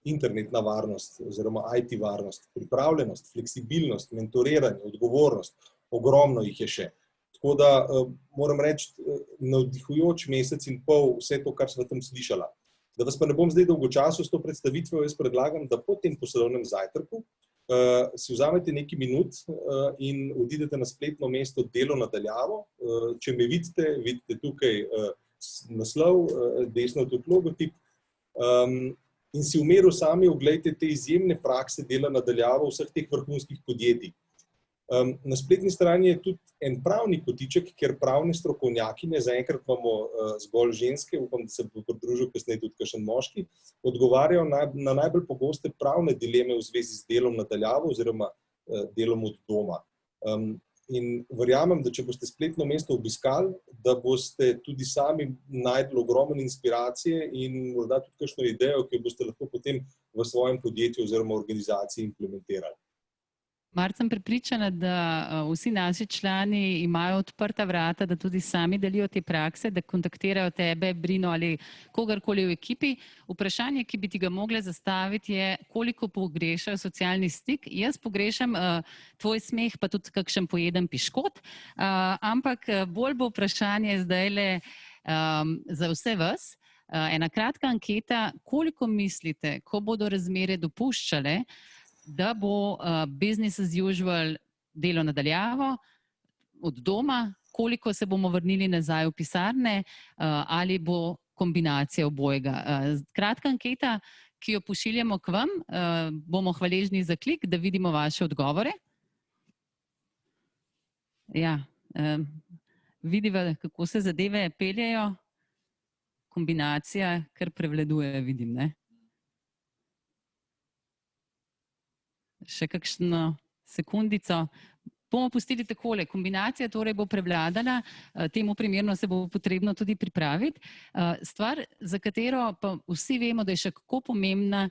S5: internetna varnost oziroma IT varnost, pripravljenost, fleksibilnost, mentoriranje, odgovornost, ogromno jih je še. Tako da moram reči, navdihujoč mesec in pol vse to, kar smo tam slišala. Da vas pa ne bom zdaj dolgočasil s to predstavitvijo, jaz predlagam, da po tem poslovnem zajtrku si vzamete nekaj minut in odidete na spletno mesto Delo na daljavo. Če me vidite tukaj naslov, desno tudi logotip, in si v miru sami oglejte te izjemne prakse dela na daljavo vseh teh vrhunskih podjetij. Na spletni strani je tudi en pravni kotiček, kjer pravne strokovnjakinje, zaenkrat imamo zgolj ženske, upam, da se bo pridružil kasneje tudi kakšen moški, odgovarjajo na najbolj pogoste pravne dileme v zvezi z delom na daljavo oziroma delom od doma. In verjamem, da če boste spletno mesto obiskali, da boste tudi sami najdli ogromno inspiracije in morda tudi kakšno idejo, ki jo boste lahko potem v svojem podjetju oziroma organizaciji implementirali.
S1: Marca, sem prepričana, da vsi naši člani imajo odprta vrata, da tudi sami delijo te prakse, da kontaktirajo tebe, Brino ali kogarkoli v ekipi. Vprašanje, ki bi ti ga mogla zastaviti, je, koliko pogrešajo socialni stik. Jaz pogrešam tvoj smeh, pa tudi kakšen pojeden piškot, ampak bolj bo vprašanje zdajle za vse vas. Ena kratka anketa, koliko mislite, ko bodo razmere dopuščale, da bo business as usual delo na daljavo, od doma, koliko se bomo vrnili nazaj v pisarne ali bo kombinacija obojega. Kratka anketa, ki jo pošiljamo k vam, bomo hvaležni za klik, da vidimo vaše odgovore. Ja, vidiva, kako se zadeve peljejo. Kombinacija kar prevladuje, vidim, ne? Še kakšno sekundico. Bomo pustili takole. Kombinacija torej bo prevladala, temu primerno se bo potrebno tudi pripraviti. Stvar, za katero pa vsi vemo, da je še kako pomembna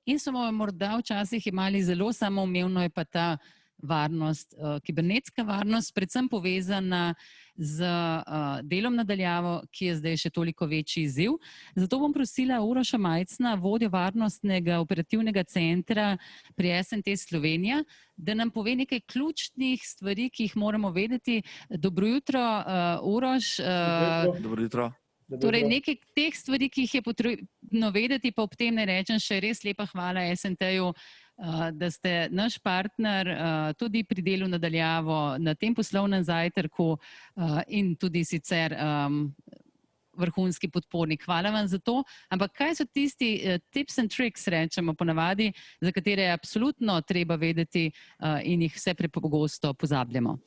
S1: in smo morda včasih imeli zelo samoumevno, je pa ta varnost, kibernetska varnost, predvsem povezana z delom na daljavo, ki je zdaj še toliko večji izziv. Zato bom prosila Uroša Majcna, vodjo varnostnega operativnega centra pri SNT Slovenija, da nam pove nekaj ključnih stvari, ki jih moramo vedeti. Dobro jutro, Uroš.
S2: Dobro jutro.
S1: Torej, nekaj teh stvari, ki jih je potrebno vedeti, pa ob tem ne rečem še res lepa hvala SNT-ju, da ste naš partner tudi pri delu na daljavo, na tem poslovnem zajtrku in tudi sicer vrhunski podpornik. Hvala vam za to. Ampak kaj so tisti tips and tricks, rečemo ponavadi, za katere je absolutno treba vedeti in jih vse prepogosto pozabljamo?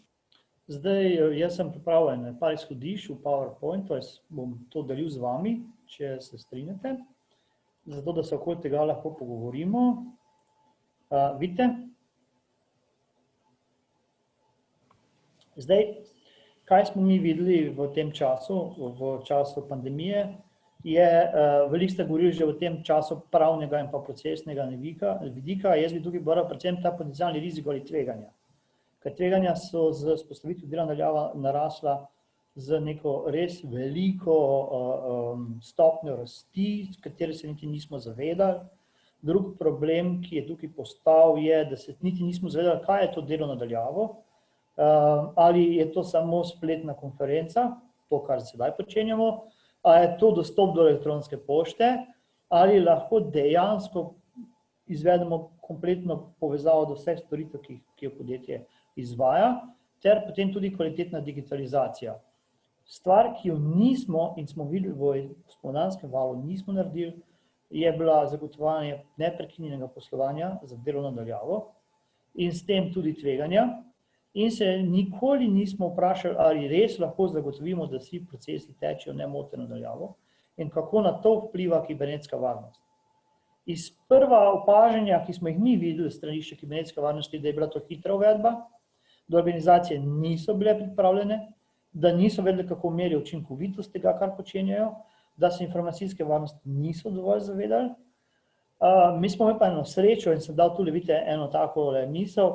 S6: Zdaj, jaz sem pripravljen par izhodišč v PowerPointu, jaz bom to delil z vami, če se strinjate, zato da se okoli tega lahko pogovorimo. Vidite? Zdaj, kaj smo mi videli v tem času, v času pandemije, je, veliko ste govorili že v tem času pravnega in pa procesnega vidika, jaz bi tukaj boral predvsem ta potencialni rizik ali tveganja. Ker tveganja so z vzpostavitvijo dela na daljavo narasla z neko res veliko stopnjo rasti, s katero se niti nismo zavedali. Drug problem, ki je tukaj postal, je, da se niti nismo zavedali, kaj je to delo na daljavo, ali je to samo spletna konferenca, to, kar sedaj počenjamo, ali je to dostop do elektronske pošte, ali lahko dejansko izvedemo kompletno povezavo do vseh storitev, ki jo podjetje izvaja, ter potem tudi kvalitetna digitalizacija. Stvar, ki jo nismo in smo videli v spomladanskem valu, nismo naredili, je bila zagotovljanje neprekinjenega poslovanja za delo na daljavo in s tem tudi tveganja. In se nikoli nismo vprašali, ali res lahko zagotovimo, da vsi procesi tečejo nemoteno na daljavo in kako na to vpliva kibernetska varnost. Iz prva opažanja, ki smo jih mi videli stranišče kibernetske varnosti, da je bila to hitra uvedba, da organizacije niso bile pripravljene, da niso vedeli, kako merijo učinkovitost tega, kar počenjajo, da se informacijske varnosti niso dovolj zavedali Mi smo imeli pa eno srečo in sem dal tudi, vidite, eno tako misel.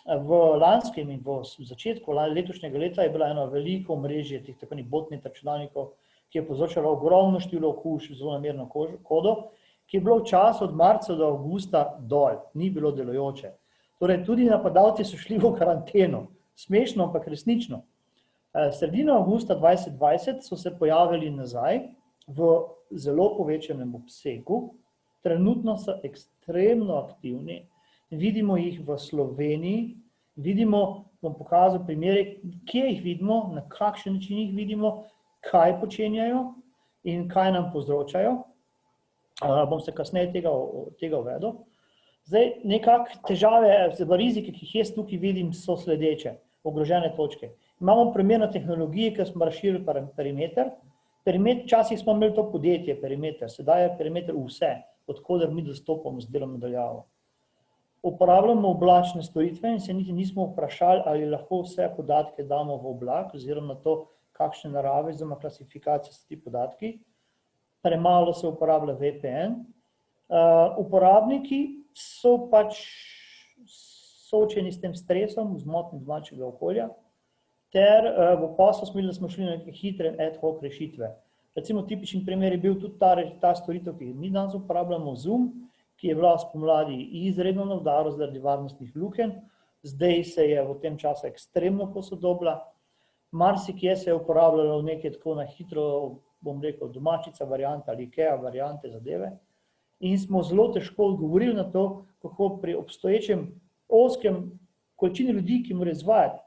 S6: V lanskem in v začetku letošnjega leta je bila eno veliko omrežje teh tako botnet računalnikov, ki je povzročalo ogromno število okužb z zlonamerno kodo, ki je bilo v času od marca do avgusta dol, ni bilo delujoče. Torej, tudi napadalci so šli v karanteno, smešno, ampak resnično. Sredino avgusta 2020 so se pojavili nazaj v zelo povečanem obsegu, trenutno so ekstremno aktivni, vidimo jih v Sloveniji, vidimo, bom pokazal primere, kje jih vidimo, na kakšen način jih vidimo, kaj počenjajo in kaj nam povzročajo. Bom se kasneje tega uvedel. Zdaj, nekako težave, rizike, ki jih jaz tukaj vidim, so sledeče, ogrožene točke. Imamo primer na tehnologiji, ker smo razširili perimeter. Včasih smo imeli to podjetje, perimeter, sedaj je perimeter vse, odkoder mi dostopamo z delom nadaljavo. Uporabljamo oblačne storitve in se niti nismo vprašali, ali lahko vse podatke damo v oblak, oziroma to, kakšne narave, oziroma klasifikacije so ti podatki. Premalo se uporablja VPN. Uporabniki so pač soočeni s tem stresom, z motnjami domačega okolja, ter v poslu smo videli, da smo šli na neke hitre ad hoc rešitve. Recimo tipičen primer je bil tudi ta storitev, ki mi danes uporabljamo, Zoom, ki je bila spomladi izredno na udaru zaradi varnostnih lukenj, zdaj se je v tem času ekstremno posodobila. Marsikje se je uporabljalo nekaj tako na hitro, bom rekel, domačica varianta ali IKEA variante zadeve in smo zelo težko odgovorili na to, kako pri obstoječem ozkem količini ljudi, ki morajo izvajati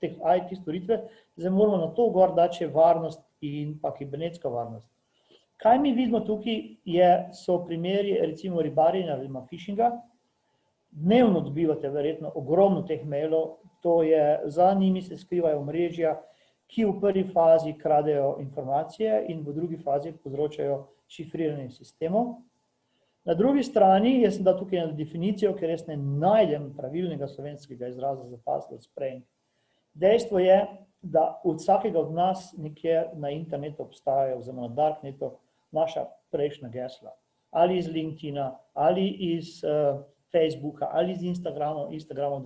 S6: teh IT storitve, zdaj moramo na to gor dati še varnost in pa kibernetska varnost. Kaj mi vidimo tukaj so primeri recimo ribarjenja ali phishinga. Dnevno dobivate verjetno ogromno teh mailov, to je, za njimi se skrivajo omrežja, ki v prvi fazi kradejo informacije in v drugi fazi povzročajo šifriranje sistemov. Na drugi strani, jaz sem dal tukaj eno definicijo, ker jaz ne najdem pravilnega slovenskega izraza za password spraying. Dejstvo je, da od vsakega od nas nekje na internetu obstajajo, oziroma na darknetu, naša prejšnja gesla. Ali iz LinkedIna, ali iz Facebooka, ali iz Instagrama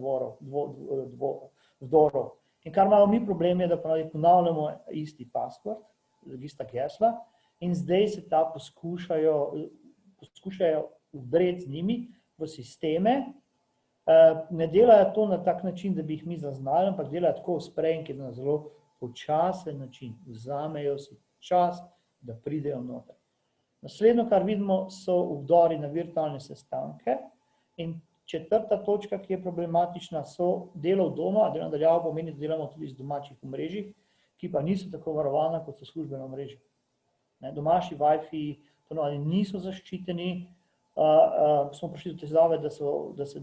S6: vdorov. In kar imamo mi problem je, da ponavljamo isti password, ista gesla, in zdaj se ta poskušajo vdreti z njimi v sisteme. Ne delajo to na tak način, da bi jih mi zaznali, ampak delajo tako sprejemki na zelo počasen način. Vzamejo si čas, da pridejo noter. Naslednjo, kar vidimo, so vdori na virtualne sestanke in četrta točka, ki je problematična, so delo od doma, delo nadaljavo pomeni, da delamo tudi iz domačih omrežij, ki pa niso tako varovana, kot so službena omrežja. Domači Wi-Fi niso zaščiteni, smo prišli do težave, da se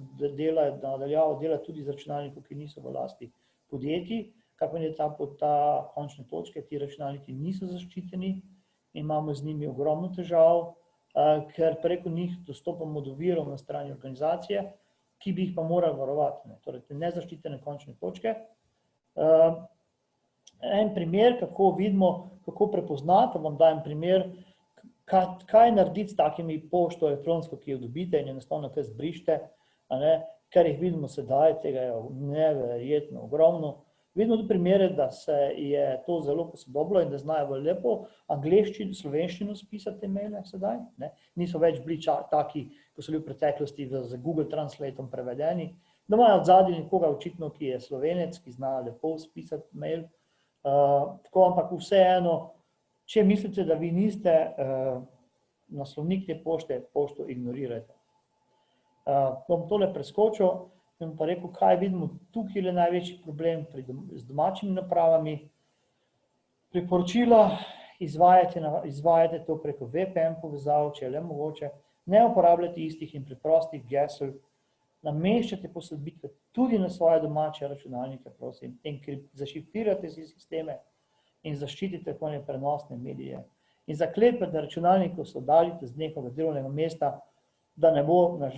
S6: nadaljavo dela tudi z računalnikov, ki niso v lasti podjetij, kar pomeni, da ta končne točke, ti računalniki niso zaščiteni, imamo z njimi ogromno težav, ker preko njih dostopamo do virov na strani organizacije, ki bi jih pa morali varovati, torej te nezaščitene končne točke. En primer, kako vidimo, kako prepoznati, vam dajem primer, kaj narediti s takimi pošto elektronsko, ki jo dobite in enostavno kaj zbrište, ker jih vidimo sedaj, tega je neverjetno ogromno. Vidimo tudi primere, da se je to zelo posodobilo in da znajo lepo angleščino, slovenščino spisati te maile sedaj. Niso več bili taki, ko so bili v preteklosti z Google Translatom prevedeni. Da imajo odzadnji nekoga očitno, ki je Slovenec, ki zna lepo spisati mail. Tako, ampak vseeno, če mislite, da vi niste naslovnik te pošte, pošto ignorirajte. Bom tole preskočil. In pa rekel, kaj vidimo tukaj je največji problem z domačimi napravami. Priporočila, izvajajte to preko VPN povezav, če je le mogoče. Ne uporabljate istih in preprostih gesel. Nameščate posodobitve tudi na svoje domače računalnike, prosim. Zašifrirate si sisteme in zaščitite prenosne medije. In zaklepate računalnikov, so oddalite z nekega delovnega mesta, da ne bo na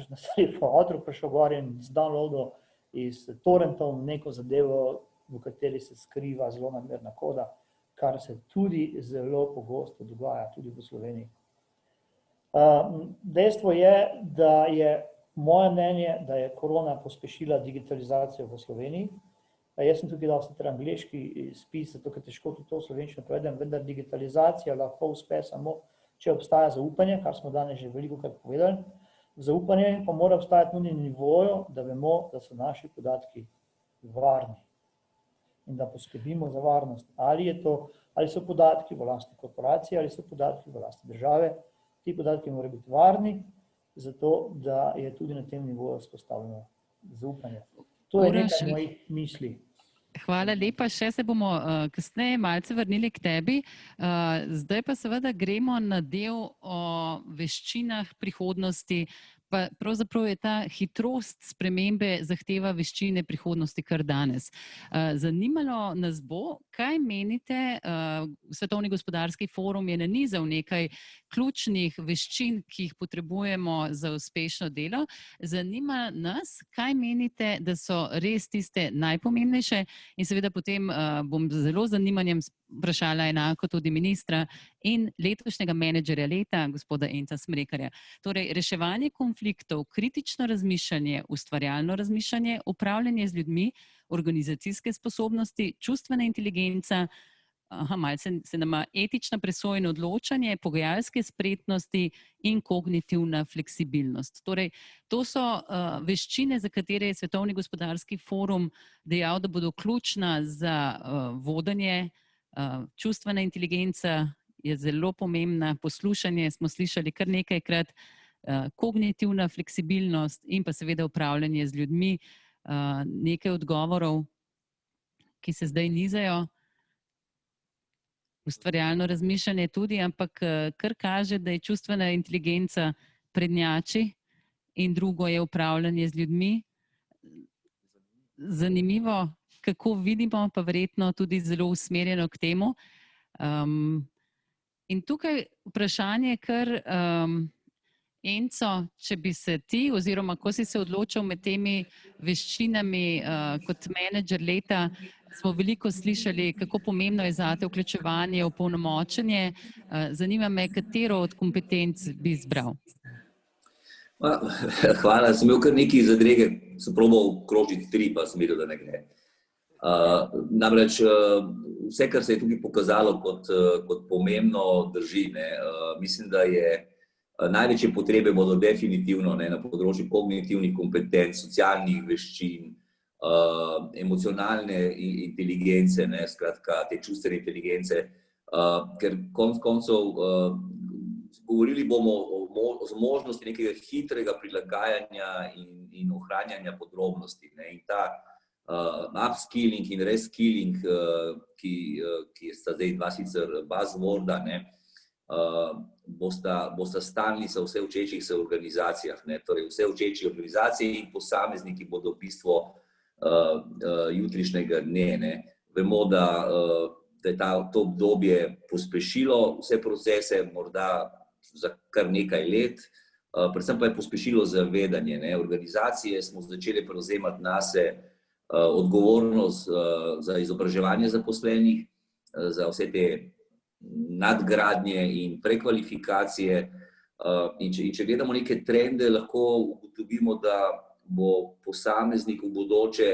S6: otrok prišel gor in downloadil iz torrentov neko zadevo, v kateri se skriva zlonamerna koda, kar se tudi zelo pogosto dogaja, tudi v Sloveniji. Dejstvo je, da je moje mnenje, da je korona pospešila digitalizacijo v Sloveniji. Jaz sem tukaj dal sicer angleški spis, zato ker težko tudi to v slovenščino prevedem, vendar digitalizacija lahko uspe samo, če obstaja zaupanje, kar smo danes že velikokrat povedali. Zaupanje pa mora obstajati tudi na nivoju, da vemo, da so naši podatki varni in da poskrbimo za varnost. Ali so podatki v lasti korporacije, ali so podatki v lasti države. Ti podatki morajo biti varni, zato da je tudi na tem nivoju vzpostavljeno zaupanje. To je nekaj mojih misli.
S1: Hvala lepa, še se bomo kasneje malce vrnili k tebi. Zdaj pa seveda gremo na del o veščinah prihodnosti, pa pravzaprav je ta hitrost spremembe zahteva veščine prihodnosti kar danes. Zanimalo nas bo, kaj menite, Svetovni gospodarski forum je nanizal nekaj ključnih veščin, ki jih potrebujemo za uspešno delo. Zanima nas, kaj menite, da so res tiste najpomembnejše, in seveda potem bom z zelo zanimanjem vprašala enako tudi ministra in letošnjega menedžerja leta, gospoda Enca Smrekarja. Torej, reševanje konfliktov, kritično razmišljanje, ustvarjalno razmišljanje, upravljanje z ljudmi, organizacijske sposobnosti, čustvena inteligenca, malce se nama etična presoja in odločanje, pogajalske spretnosti in kognitivna fleksibilnost. Torej, to so veščine, za katere je Svetovni gospodarski forum dejal, da bodo ključna za vodenje. Čustvena inteligenca je zelo pomembna, poslušanje smo slišali kar nekajkrat, kognitivna fleksibilnost in pa seveda upravljanje z ljudmi. Nekaj odgovorov, ki se zdaj nizajo. Ustvarjalno razmišljanje tudi, ampak kar kaže, da je čustvena inteligenca prednjači in drugo je upravljanje z ljudmi. Zanimivo, kako vidimo, pa verjetno tudi zelo usmerjeno k temu. In tukaj vprašanje kar, Enco, če bi se ti, oziroma ko si se odločil med temi veščinami kot menedžer leta, smo veliko slišali, kako pomembno je zate vključevanje, opolnomočenje. Zanima me, katero od kompetenc bi izbral.
S3: Hvala, sem imel kar nekaj zadrege, sem probal krožiti 3, pa sem videl, da ne gre. Namreč vse, kar se je tukaj pokazalo kot pomembno, drži. Mislim, da je največje potrebe bodo definitivno na področju kognitivnih kompetenc, socialnih veščin, emocionalne inteligence, skratka te čustvene inteligence, ker konec koncev govorili bomo o možnosti nekega hitrega prilagajanja in ohranjanja podrobnosti. In ta upskilling in reskilling, ki sta zdaj dva sicer buzzworda, bosta stalnica v vse učečih se organizacijah. Torej vse učeči organizacije in posamezniki bodo bistvo jutrišnjega dne. Vemo, da je to obdobje pospešilo vse procese, morda za kar nekaj let, predvsem pa je pospešilo zavedanje. Organizacije smo začeli prevzemati nase odgovornost za izobraževanje zaposlenih, za vse te nadgradnje in prekvalifikacije. In če gledamo neke trende, lahko ugotovimo, da bo posameznik v bodoče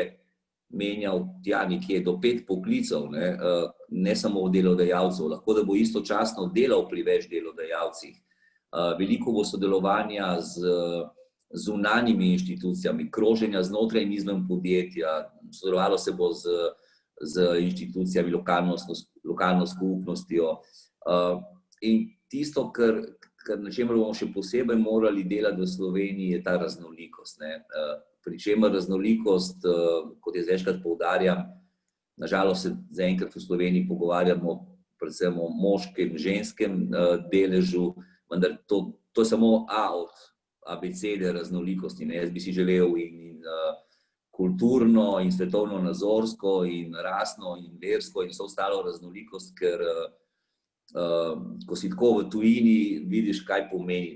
S3: menjal tja nekje do 5 poklicev, ne samo delodajalcev, lahko da bo istočasno delal pri več delodajalcih. Veliko bo sodelovanja z zunanjimi inštitucijami, kroženja znotraj in izven podjetja, sodelovalo se bo z inštitucijami, lokalno skupnostjo. In tisto, na čemer bomo še posebej morali delati v Sloveniji, je ta raznolikost. Pri čemer raznolikost, kot jaz večkrat poudarjam, nažalost se zaenkrat v Sloveniji pogovarjamo predvsem o moškem, ženskem deležu, vendar to je samo A od abecede raznolikosti. Jaz bi si želel in kulturno, in svetovno nazorsko, in rasno, in versko, in vso ostalo raznolikost, ker ko si tako v tujini, vidiš, kaj pomeni.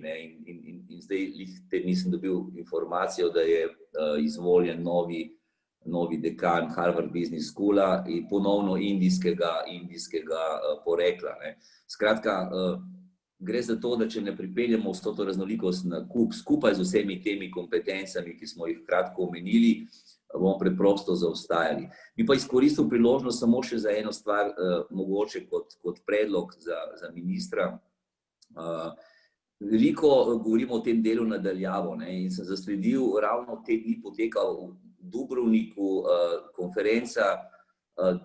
S3: In zdaj nisem dobil informacijo, da je izvoljen novi dekan Harvard Business Schoola in ponovno indijskega porekla. Skratka, gre za to, da če ne pripeljemo vso to raznolikost na kup, skupaj z vsemi temi kompetencami, ki smo jih kratko omenili, bomo preprosto zaostajali. Bi pa izkoristil priložnost samo še za eno stvar, mogoče kot predlog za ministra. Veliko govorimo o tem delu nadaljavo, in sem zasledil, ravno te dni poteka v Dubrovniku konferenca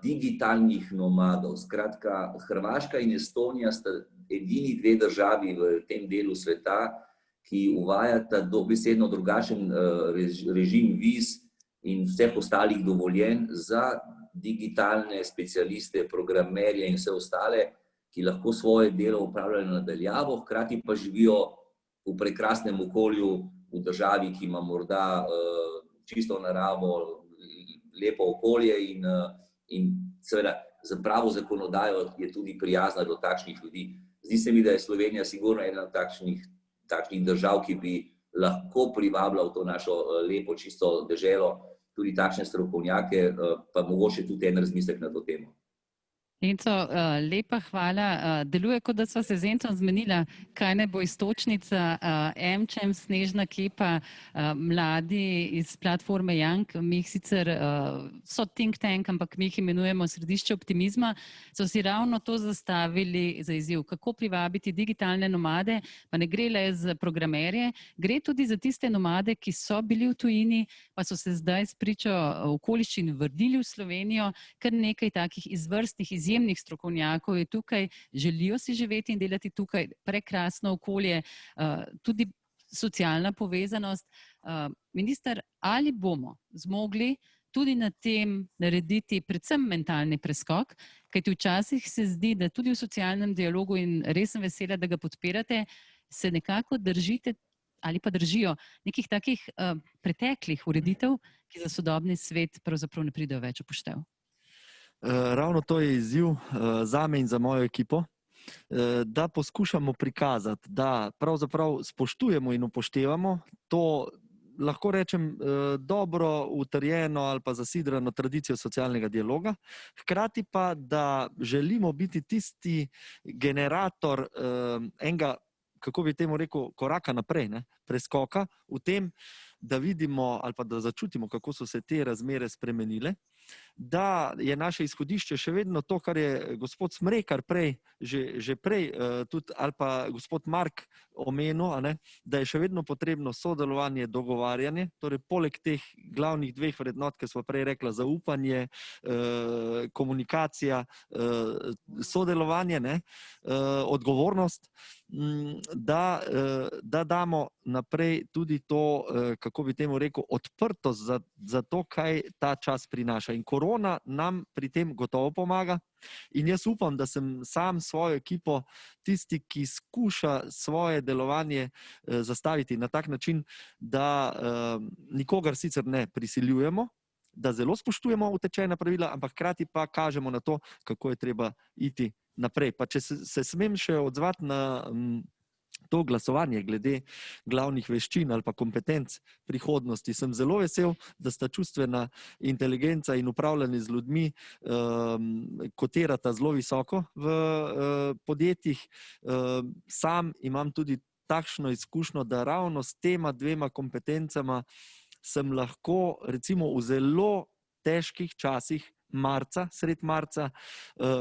S3: digitalnih nomadov. Skratka, Hrvaška in Estonija sta edini dve državi v tem delu sveta, ki uvajata dobesedno drugačen režim viz in vseh ostalih dovoljenj za digitalne specialiste, programerje in vse ostale, ki lahko svoje delo upravljajo nadaljavo, hkrati pa živijo v prekrasnem okolju, v državi, ki ima morda čisto naravo, lepo okolje in seveda za pravo zakonodajo je tudi prijazna do takšnih ljudi. Zdi se mi, da je Slovenija sigurno ena od takšnih držav, ki bi lahko privabila v to našo lepo, čisto deželo tudi takšne strokovnjake, pa mogoče tudi en razmislek na to temo.
S1: Enco, lepa hvala. Deluje, kot da sva se z Encom zmenila, kaj ne bo iztočnica. Emčem, Snežna Kepa, mladi iz platforme Young, mi jih sicer so think tank, ampak mi jih imenujemo Središče optimizma, so si ravno to zastavili za izziv, kako privabiti digitalne nomade, pa ne gre le za programerje, gre tudi za tiste nomade, ki so bili v tujini, pa so se zdaj spričo okoliščin vrnili v Slovenijo, kar nekaj takih izvrstnih, izjemnih strokovnjakov je tukaj, želijo si živeti in delati tukaj, prekrasno okolje, tudi socialna povezanost. Minister, ali bomo zmogli tudi na tem narediti predvsem mentalni preskok, kajti včasih se zdi, da tudi v socialnem dialogu, in res sem vesela, da ga podpirate, se nekako držite ali pa držijo nekih takih preteklih ureditev, ki za sodobni svet pravzaprav ne pridejo več upoštev.
S2: Ravno to je izziv zame in za mojo ekipo, da poskušamo prikazati, da pravzaprav spoštujemo in upoštevamo to, lahko rečem, dobro utrjeno ali pa zasidrano tradicijo socialnega dialoga, hkrati pa, da želimo biti tisti generator enega, kako bi temu rekel, koraka naprej, preskoka v tem, da vidimo ali pa da začutimo, kako so se te razmere spremenile, da je naše izhodišče še vedno to, kar je gospod Smrekar prej, že prej tudi, ali pa gospod Mark omenil, da je še vedno potrebno sodelovanje, dogovarjanje, torej poleg teh glavnih dveh vrednot, ki smo prej rekla, zaupanje, komunikacija, sodelovanje, odgovornost, da damo naprej tudi to, kako bi temu rekel, odprtost za to, kaj ta čas prinaša. In korona nam pri tem gotovo pomaga. In jaz upam, da sem sam svojo ekipo tisti, ki skuša svoje delovanje zastaviti na tak način, da nikogar sicer ne prisiljujemo, da zelo spoštujemo utečena pravila, ampak hkrati pa kažemo na to, kako je treba iti naprej. Pa če se smem še odzvati na to glasovanje glede glavnih veščin ali pa kompetenc prihodnosti, sem zelo vesel, da sta čustvena inteligenca in upravljanje z ljudmi kotirata zelo visoko v podjetjih. Sam imam tudi takšno izkušnjo, da ravno s tema dvema kompetencama sem lahko recimo v zelo težkih časih sred marca,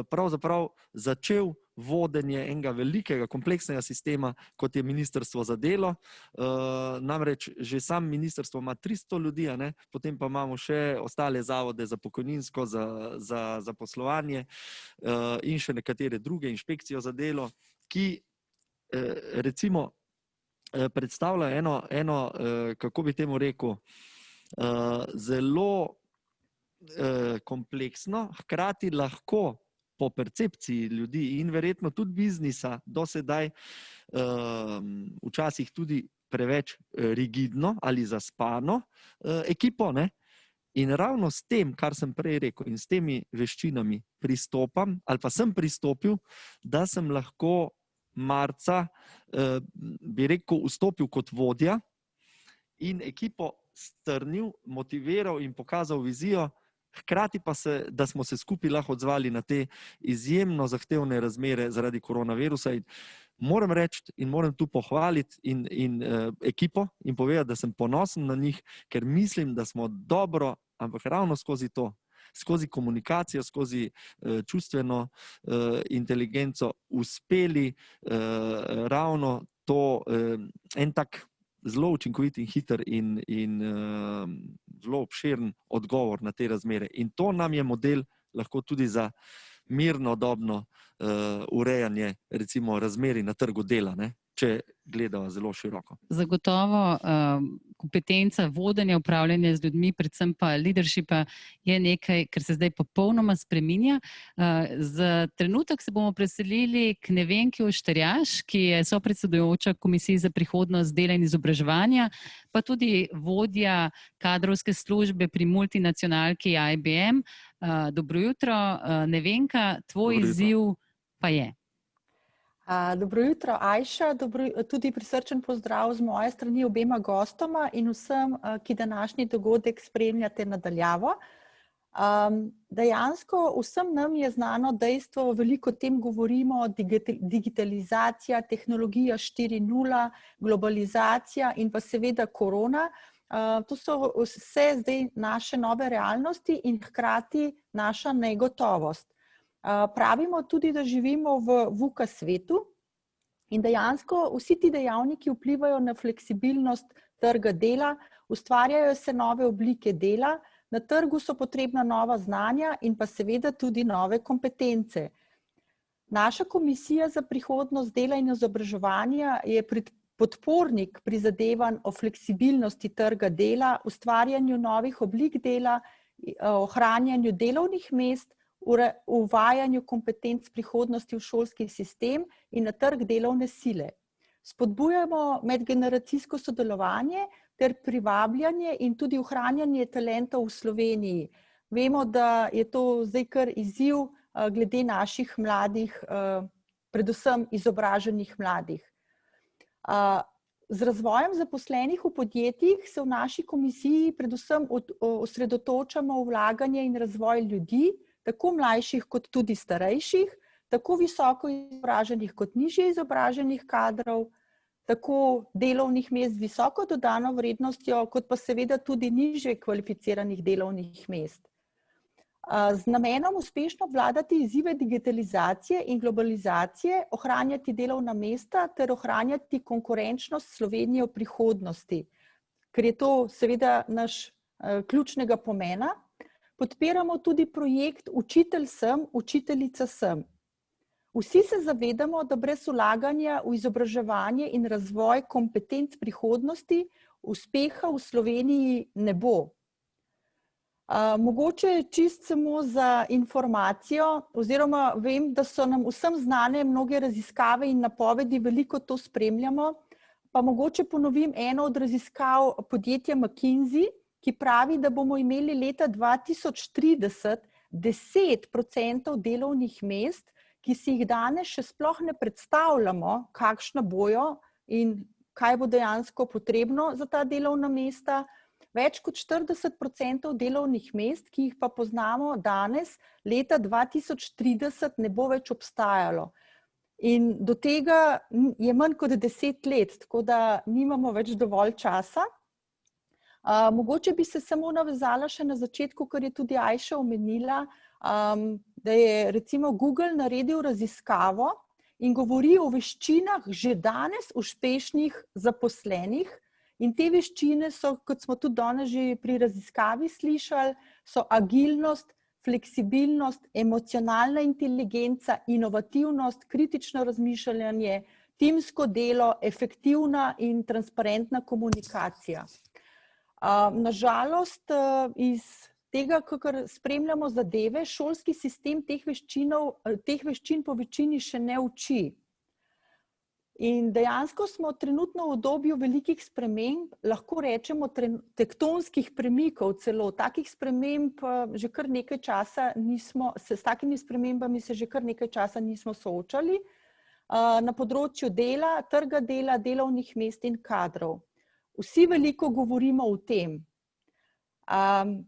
S2: pravzaprav začel vodenje enega velikega, kompleksnega sistema, kot je Ministrstvo za delo. Namreč že sam ministrstvo ima 300 ljudi, potem pa imamo še ostale zavode za pokojninsko, za zaposlovanje in še nekatere druge, inšpekcijo za delo, ki recimo predstavlja eno, kako bi temu rekel, zelo kompleksno, hkrati lahko po percepciji ljudi in verjetno tudi biznisa do sedaj včasih tudi preveč rigidno ali zaspano ekipo, in ravno s tem, kar sem prej rekel, in s temi veščinami pristopam, ali pa sem pristopil, da sem lahko marca, bi rekel, vstopil kot vodja in ekipo strnil, motiviral in pokazal vizijo, hkrati pa da smo se skupaj lahko odzvali na te izjemno zahtevne razmere zaradi koronavirusa. In moram reči in moram tu pohvaliti in ekipo in povedati, da sem ponosen na njih, ker mislim, da smo dobro, ampak ravno skozi to, skozi komunikacijo, skozi čustveno inteligenco uspeli ravno to en tak zelo učinkovit in hiter in zelo obširen odgovor na te razmere. In to nam je model lahko tudi za mirnodobno urejanje recimo razmeri na trgu dela, ne? Če gledamo zelo široko.
S1: Zagotovo kompetenca vodenja, upravljanja z ljudmi, predvsem pa leadershipa je nekaj, kar se zdaj popolnoma spreminja. Za trenutek se bomo preselili k Nevenki Oštarjaš, ki je sopredsedujoča Komisiji za prihodnost dela in izobraževanja, pa tudi vodja kadrovske službe pri multinacionalki IBM. Dobro jutro, Nevenka, tvoj izziv pa je.
S7: Dobro jutro, Ajša, tudi prisrčen pozdrav z moje strani obema gostoma in vsem, ki današnji dogodek spremljate nadaljavo. Dejansko vsem nam je znano dejstvo, veliko o tem govorimo, digitalizacija, tehnologija 4.0, globalizacija in pa seveda korona. To so vse zdaj naše nove realnosti in hkrati naša negotovost. Pravimo tudi, da živimo v VUCA svetu in dejansko vsi ti dejavniki vplivajo na fleksibilnost trga dela, ustvarjajo se nove oblike dela, na trgu so potrebna nova znanja in pa seveda tudi nove kompetence. Naša Komisija za prihodnost dela in izobraževanja je podpornik prizadevanj o fleksibilnosti trga dela, ustvarjanju novih oblik dela, ohranjanju delovnih mest, uvajanju kompetenc prihodnosti v šolski sistem in na trg delovne sile. Spodbujamo medgeneracijsko sodelovanje ter privabljanje in tudi ohranjanje talentov v Sloveniji. Vemo, da je to zdaj kar izziv glede naših mladih, predvsem izobraženih mladih. Z razvojem zaposlenih v podjetjih se v naši komisiji predvsem osredotočamo v vlaganje in razvoj ljudi, tako mlajših kot tudi starejših, tako visoko izobraženih kot nižje izobraženih kadrov, tako delovnih mest z visoko dodano vrednostjo, kot pa seveda tudi nižje kvalificiranih delovnih mest. Z namenom uspešno vladati izzive digitalizacije in globalizacije, ohranjati delovna mesta ter ohranjati konkurenčnost Slovenije v prihodnosti, ker je to seveda naš ključnega pomena. Podpiramo tudi projekt Učitelj sem, učiteljica sem. Vsi se zavedamo, da brez vlaganja v izobraževanje in razvoj kompetenc prihodnosti uspeha v Sloveniji ne bo. Mogoče čist samo za informacijo, oziroma vem, da so nam vsem znane mnoge raziskave in napovedi, veliko to spremljamo, pa mogoče ponovim eno od raziskav podjetja McKinsey, ki pravi, da bomo imeli leta 2030 10% delovnih mest, ki si jih danes še sploh ne predstavljamo, kakšna bojo in kaj bo dejansko potrebno za ta delovna mesta. Več kot 40% delovnih mest, ki jih pa poznamo danes, leta 2030 ne bo več obstajalo. In do tega je manj kot 10 let, tako da nimamo več dovolj časa. Mogoče bi se samo navezala še na začetku, kar je tudi Ajša omenila, da je recimo Google naredil raziskavo in govori o veščinah že danes uspešnih zaposlenih. In te veščine so, kot smo tudi danes že pri raziskavi slišali, so agilnost, fleksibilnost, emocionalna inteligenca, inovativnost, kritično razmišljanje, timsko delo, efektivna in transparentna komunikacija. Nažalost, iz tega, kakor spremljamo zadeve, šolski sistem teh veščin po večini še ne uči. In dejansko smo trenutno v obdobju velikih sprememb, lahko rečemo tektonskih premikov celo. Takih sprememb že kar nekaj časa s takimi spremembami se že kar nekaj časa nismo soočali na področju dela, trga dela, delovnih mest in kadrov. Vsi veliko govorimo o tem.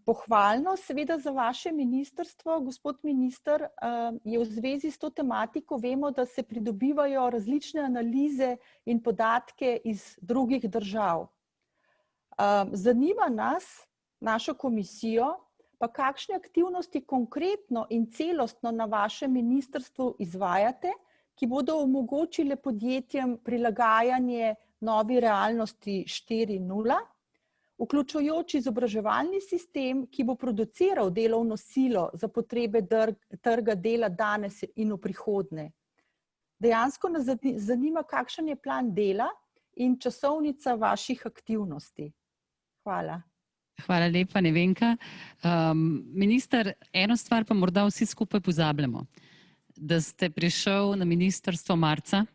S7: Pohvalno seveda za vaše ministrstvo, gospod minister, je v zvezi s to tematiko, vemo, da se pridobivajo različne analize in podatke iz drugih držav. Zanima nas, našo komisijo, pa kakšne aktivnosti konkretno in celostno na vašem ministrstvu izvajate, ki bodo omogočile podjetjem prilagajanje novi realnosti 4.0, vključujoč izobraževalni sistem, ki bo produciral delovno silo za potrebe trga dela danes in v prihodnje. Dejansko nas zanima, kakšen je plan dela in časovnica vaših aktivnosti. Hvala.
S1: Hvala lepa, Nevenka. Minister, eno stvar pa morda vsi skupaj pozabljamo. Da ste prišel na ministrstvo marca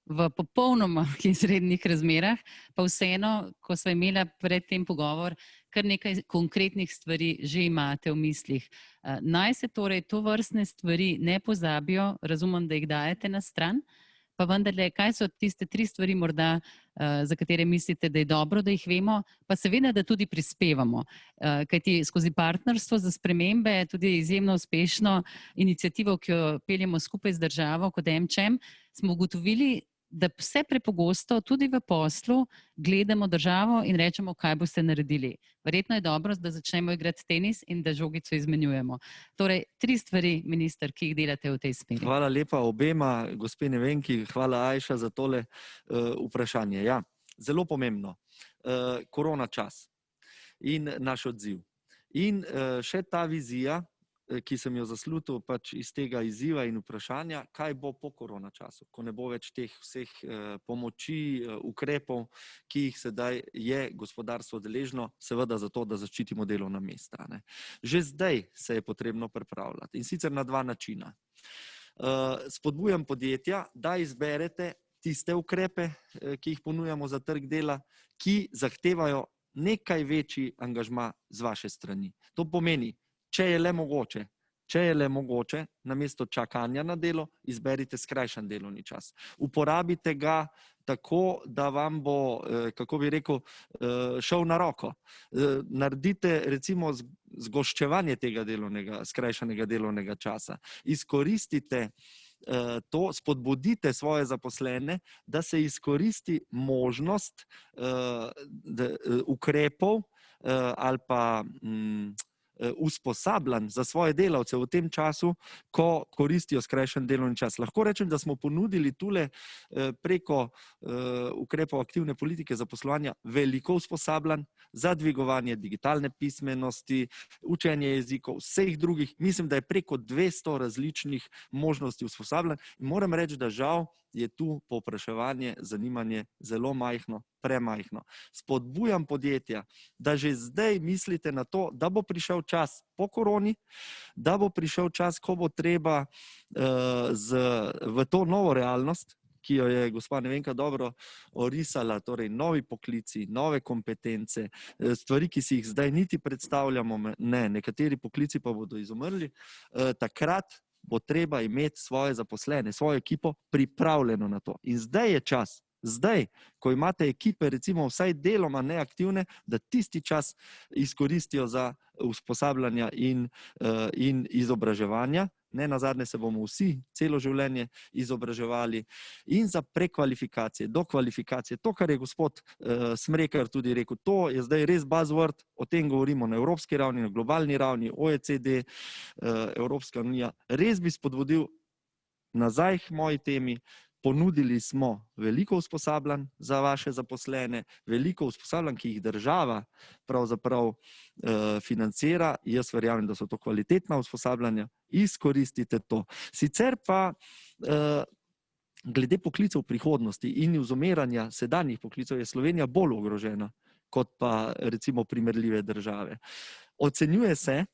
S1: v popolnoma izrednih razmerah, pa vseeno, ko sva imela pred tem pogovor, kar nekaj konkretnih stvari že imate v mislih. Naj se torej tovrstne stvari ne pozabijo, razumem, da jih dajete na stran, pa vendarle, kaj so tiste 3 stvari morda, za katere mislite, da je dobro, da jih vemo, pa seveda, da tudi prispevamo. Kajti skozi partnerstvo za spremembe, tudi izjemno uspešno inicijativo, ki jo peljemo skupaj z državo kot MČM, smo ugotovili, da vse prepogosto tudi v poslu gledamo državo in rečemo, kaj boste naredili. Verjetno je dobro, da začnemo igrati tenis in da žogico izmenjujemo. Torej, 3 stvari, minister, ki jih delate v tej smeri.
S2: Hvala lepa obema, gospe Nevenki, hvala Ajša za tole vprašanje. Ja, zelo pomembno. Korona čas in naš odziv. In še ta vizija, ki sem jo zaslutil pač iz tega izziva in vprašanja, kaj bo po korona času, ko ne bo več teh vseh pomoči, ukrepov, ki jih sedaj je gospodarstvo deležno, seveda zato, da zaščitimo delovna mesta. Že zdaj se je potrebno pripravljati in sicer na 2 načina. Spodbujam podjetja, da izberete tiste ukrepe, ki jih ponujamo za trg dela, ki zahtevajo nekaj večji angažma z vaše strani. To pomeni, če je le mogoče, namesto čakanja na delo, izberite skrajšan delovni čas. Uporabite ga tako, da vam bo, kako bi rekel, šel na roko. Naredite recimo zgoščevanje tega skrajšanega delovnega časa. Izkoristite to, spodbudite svoje zaposlene, da se izkoristi možnost ukrepov ali pa usposabljanj za svoje delavce v tem času, ko koristijo skrajšan delovni čas. Lahko rečem, da smo ponudili tule preko ukrepov aktivne politike zaposlovanja veliko usposabljanj za dvigovanje digitalne pismenosti, učenje jezikov, vseh drugih. Mislim, da je preko 200 različnih možnosti usposabljanj in moram reči, da žal je tu povpraševanje, zanimanje zelo majhno, premajhno. Spodbujam podjetja, da že zdaj mislite na to, da bo prišel čas po koroni, da bo prišel čas, ko bo treba v to novo realnost, ki jo je gospa Nevenka dobro orisala, torej novi poklici, nove kompetence, stvari, ki si jih zdaj niti predstavljamo, ne, nekateri poklici pa bodo izumrli, takrat bo treba imeti svoje zaposlene, svojo ekipo pripravljeno na to. In zdaj je čas, zdaj, ko imate ekipe, recimo vsaj deloma neaktivne, da tisti čas izkoristijo za usposabljanja in izobraževanja. Ne nazadnje se bomo vsi celo življenje izobraževali in za prekvalifikacije, dokvalifikacije. To, kar je gospod Smrekar tudi rekel, to je zdaj res buzzword, o tem govorimo na evropski ravni, na globalni ravni, OECD, Evropska unija. Res bi spodbudil nazaj k moji temi. Ponudili smo veliko usposabljanj za vaše zaposlene, veliko usposabljanj, ki jih država pravzaprav financira. Jaz verjamem, da so to kvalitetna usposabljanja. Izkoristite to. Sicer pa glede poklicev prihodnosti in izumiranja sedanjih poklicev je Slovenija bolj ogrožena kot pa recimo primerljive države. Ocenjuje se,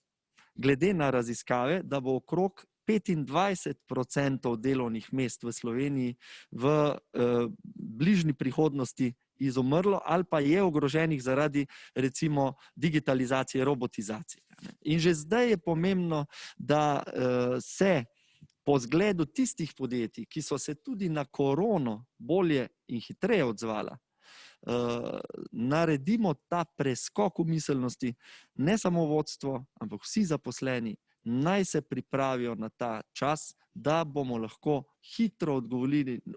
S2: glede na raziskave, da bo okrog 25% delovnih mest v Sloveniji v bližnji prihodnosti izumrlo ali pa je ogroženih zaradi recimo digitalizacije, robotizacije. In že zdaj je pomembno, da se po zgledu tistih podjetij, ki so se tudi na korono bolje in hitreje odzvala, naredimo ta preskok v miselnosti, ne samo vodstvo, ampak vsi zaposleni, naj se pripravijo na ta čas, da bomo lahko hitro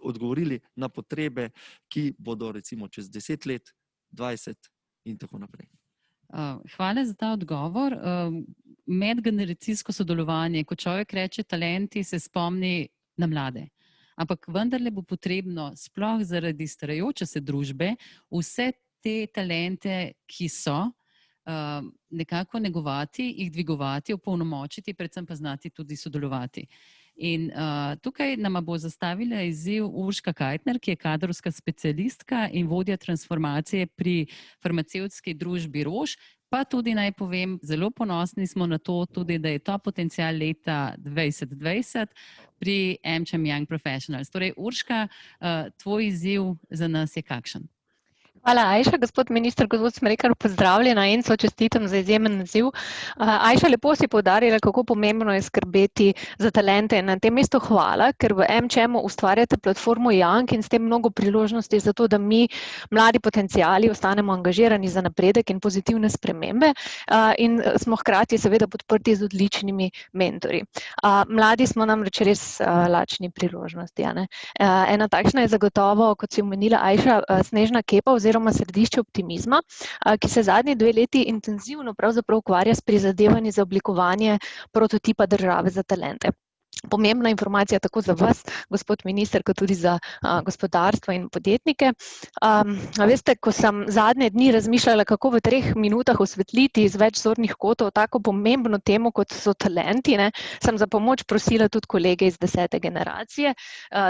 S2: odgovorili na potrebe, ki bodo recimo čez 10 let, 20 in tako naprej.
S1: Hvala za ta odgovor. Medgeneracijsko sodelovanje, ko človek reče talenti, se spomni na mlade. Ampak vendarle bo potrebno, sploh zaradi starajoče se družbe, vse te talente, ki so, nekako negovati, jih dvigovati, opolnomočiti, predvsem pa znati tudi sodelovati. In tukaj nama bo zastavila izziv Urška Kajtner, ki je kadrovska specialistka in vodja transformacije pri farmacevtski družbi Roche, pa tudi naj povem, zelo ponosni smo na to tudi, da je to potencial leta 2020 pri AmCham Young Professionals. Torej, Urška, tvoj izziv za nas je kakšen?
S8: Hvala, Ajša. Gospod minister, gospod Smrekar, pozdravljena. Enco, čestitam za izjemen naziv. Ajša, lepo si poudarila, kako pomembno je skrbeti za talente. Na tem mestu hvala, ker v AmChamu ustvarjate platformo Young in s tem mnogo priložnosti za to, da mi, mladi potenciali, ostanemo angažirani za napredek in pozitivne spremembe in smo hkrati seveda podprti z odličnimi mentorji. Mladi smo namreč res lačni priložnosti. Ena takšna je zagotovo, kot si omenila Ajša, Snežna Kepa oziroma Središče optimizma, ki se zadnji 2 leti intenzivno pravzaprav ukvarja s prizadevanji za oblikovanje prototipa države za talente. Pomembna informacija tako za vas, gospod minister, kot tudi za gospodarstvo in podjetnike. Veste, ko sem zadnje dni razmišljala, kako v 3 minutah osvetliti iz več zornih kotov tako pomembno temo, kot so talenti, sem za pomoč prosila tudi kolege iz 10. generacije,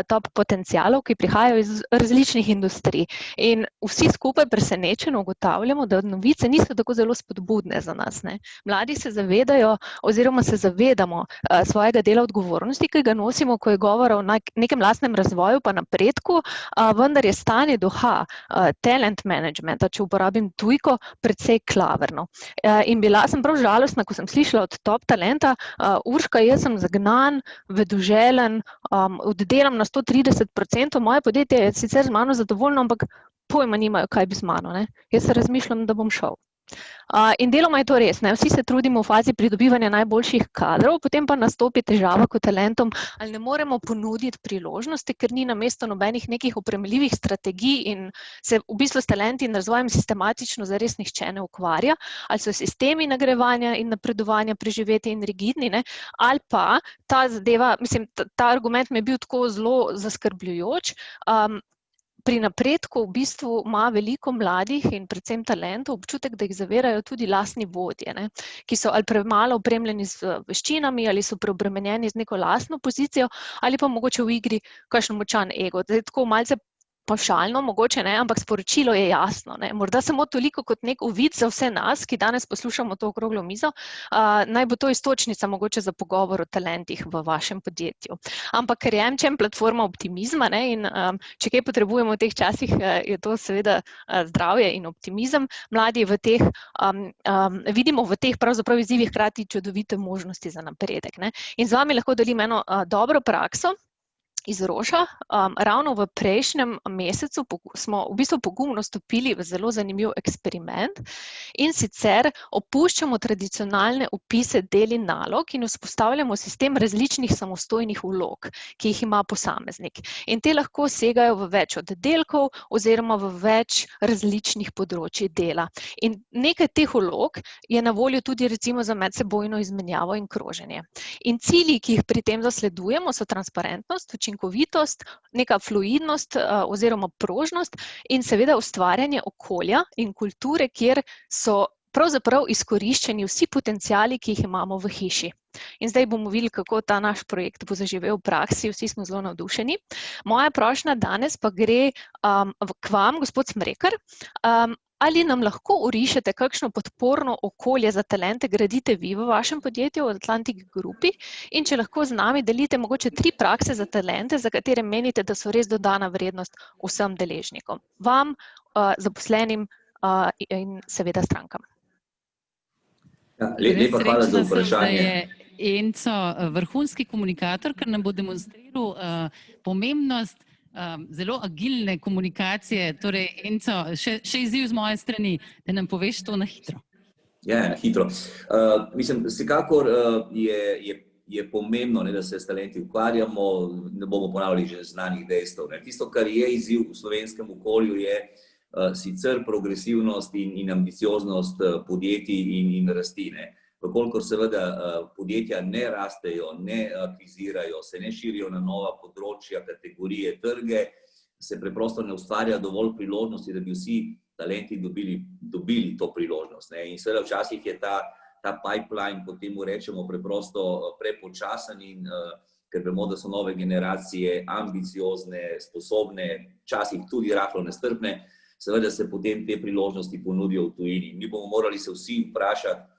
S8: top potencialov, ki prihajajo iz različnih industrij. In vsi skupaj presenečeno ugotavljamo, da novice niso tako zelo spodbudne za nas. Mladi se zavedajo oziroma se zavedamo svojega dela odgovornosti, ki ga nosimo, ko je govora o nekem lastnem razvoju pa napredku, vendar je stanje duha talent managementa, če uporabim tujko, precej klavrno. In bila sem prav žalostna, ko sem slišala od top talenta, Urška, jaz sem zagnan, vedoželen, oddelam na 130%, moje podjetje je sicer z mano zadovoljno, ampak pojma nimajo, kaj bi z mano. Jaz se razmišljam, da bom šel. In deloma je to res, vsi se trudimo v fazi pridobivanja najboljših kadrov, potem pa nastopi težava, ko talentom ali ne moremo ponuditi priložnosti, ker ni namesto nobenih nekih opremljivih strategij in se v bistvu s talenti in razvojem sistematično zares nihče ne ukvarja, ali so sistemi nagrajevanja in napredovanja preživeti in rigidni, ali pa ta zadeva, mislim, ta argument mi je bil tako zelo zaskrbljujoč. Pri napredku v bistvu ima veliko mladih in predvsem talentov občutek, da jih zavirajo tudi lastni vodje, ki so ali premalo opremljeni z veščinami, ali so preobremenjeni z neko lastno pozicijo, ali pa mogoče v igri kakšen močan ego. Zdaj, tako malce pavšalno, mogoče ne, ampak sporočilo je jasno. Morda samo toliko kot nek uvid za vse nas, ki danes poslušamo to okroglo mizo, naj bo to iztočnica mogoče za pogovor o talentih v vašem podjetju. Ampak ker je AmCham platforma optimizma in če kaj potrebujemo v teh časih, je to seveda zdravje in optimizem. Mladi vidimo v teh pravzaprav izzivih hkrati čudovite možnosti za napredek. In z vami lahko delim eno dobro prakso iz Roša. Ravno v prejšnjem mesecu smo v bistvu pogumno stopili v zelo zanimiv eksperiment in sicer opuščamo tradicionalne opise del in nalog in vzpostavljamo sistem različnih samostojnih vlog, ki jih ima posameznik. In te lahko segajo v več oddelkov oziroma v več različnih področij dela. In nekaj teh vlog je na voljo tudi recimo za medsebojno izmenjavo in kroženje. In cilji, ki jih pri tem zasledujemo, so transparentnost, učinkovitost, neka fluidnost oziroma prožnost in seveda ustvarjanje okolja in kulture, kjer so pravzaprav izkoriščeni vsi potenciali, ki jih imamo v hiši. In zdaj bomo videli, kako ta naš projekt bo zaživel v praksi, vsi smo zelo navdušeni. Moja prošnja danes pa gre k vam, gospod Smrekar. Ali nam lahko orišete, kakšno podporno okolje za talente gradite vi v vašem podjetju v Atlantic Grupi in če lahko z nami delite mogoče 3 prakse za talente, za katere menite, da so res dodana vrednost vsem deležnikom, vam, zaposlenim in seveda strankam.
S3: Lepa hvala za vprašanje.
S1: Da je Enco vrhunski komunikator, ker nam bo demonstriral pomembnost zelo agilne komunikacije. Torej, Enzo, še izziv z moje strani, da nam poveš to na hitro.
S3: Ja, na hitro. Mislim, vsekakor je pomembno, da se s talenti ukvarjamo, ne bomo ponavljali že znanih dejstev. Tisto, kar je izziv v slovenskem okolju, je sicer progresivnost in ambicioznost podjetij in rasti. Vkolikor seveda podjetja ne rastejo, ne akvizirajo, se ne širijo na nova področja, kategorije, trge, se preprosto ne ustvarja dovolj priložnosti, da bi vsi talenti dobili to priložnost. In seveda včasih je ta pipeline, kot temu rečemo, preprosto prepočasen in ker vemo, da so nove generacije ambiciozne, sposobne, včasih tudi rahlo nestrpne, seveda se potem te priložnosti ponudijo v tujini. Mi bomo morali se vsi vprašati,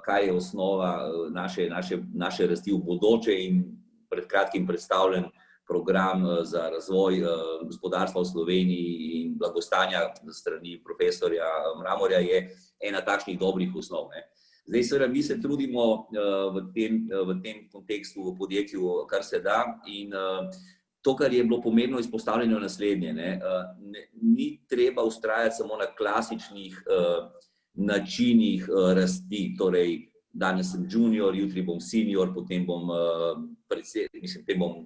S3: kaj je osnova naše rasti v bodoče in pred kratkim predstavljen program za razvoj gospodarstva v Sloveniji in blagostanja strani profesorja Mramorja je ena takšnih dobrih osnov. Zdaj seveda mi se trudimo v tem kontekstu v podjetju, kar se da, in to, kar je bilo pomembno izpostavljeno naslednje, ni treba vztrajati samo na klasičnih načinih rasti, torej danes sem junior, jutri bom senior, potem bom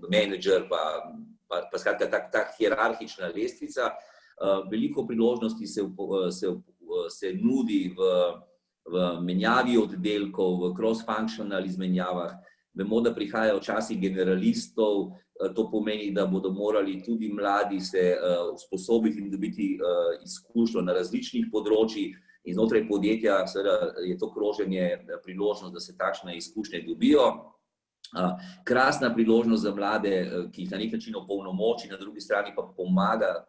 S3: menedžer, pa skratka ta hierarhična lestvica. Veliko priložnosti se nudi v menjavi oddelkov, v cross-functional izmenjavah. Vemo, da prihajajo časi generalistov, to pomeni, da bodo morali tudi mladi se usposobiti in dobiti izkušnjo na različnih področjih. In znotraj podjetja seveda je to kroženje priložnost, da se takšne izkušnje dobijo. Krasna priložnost za mlade, ki jih na nek način opolnomoči, na drugi strani pa pomaga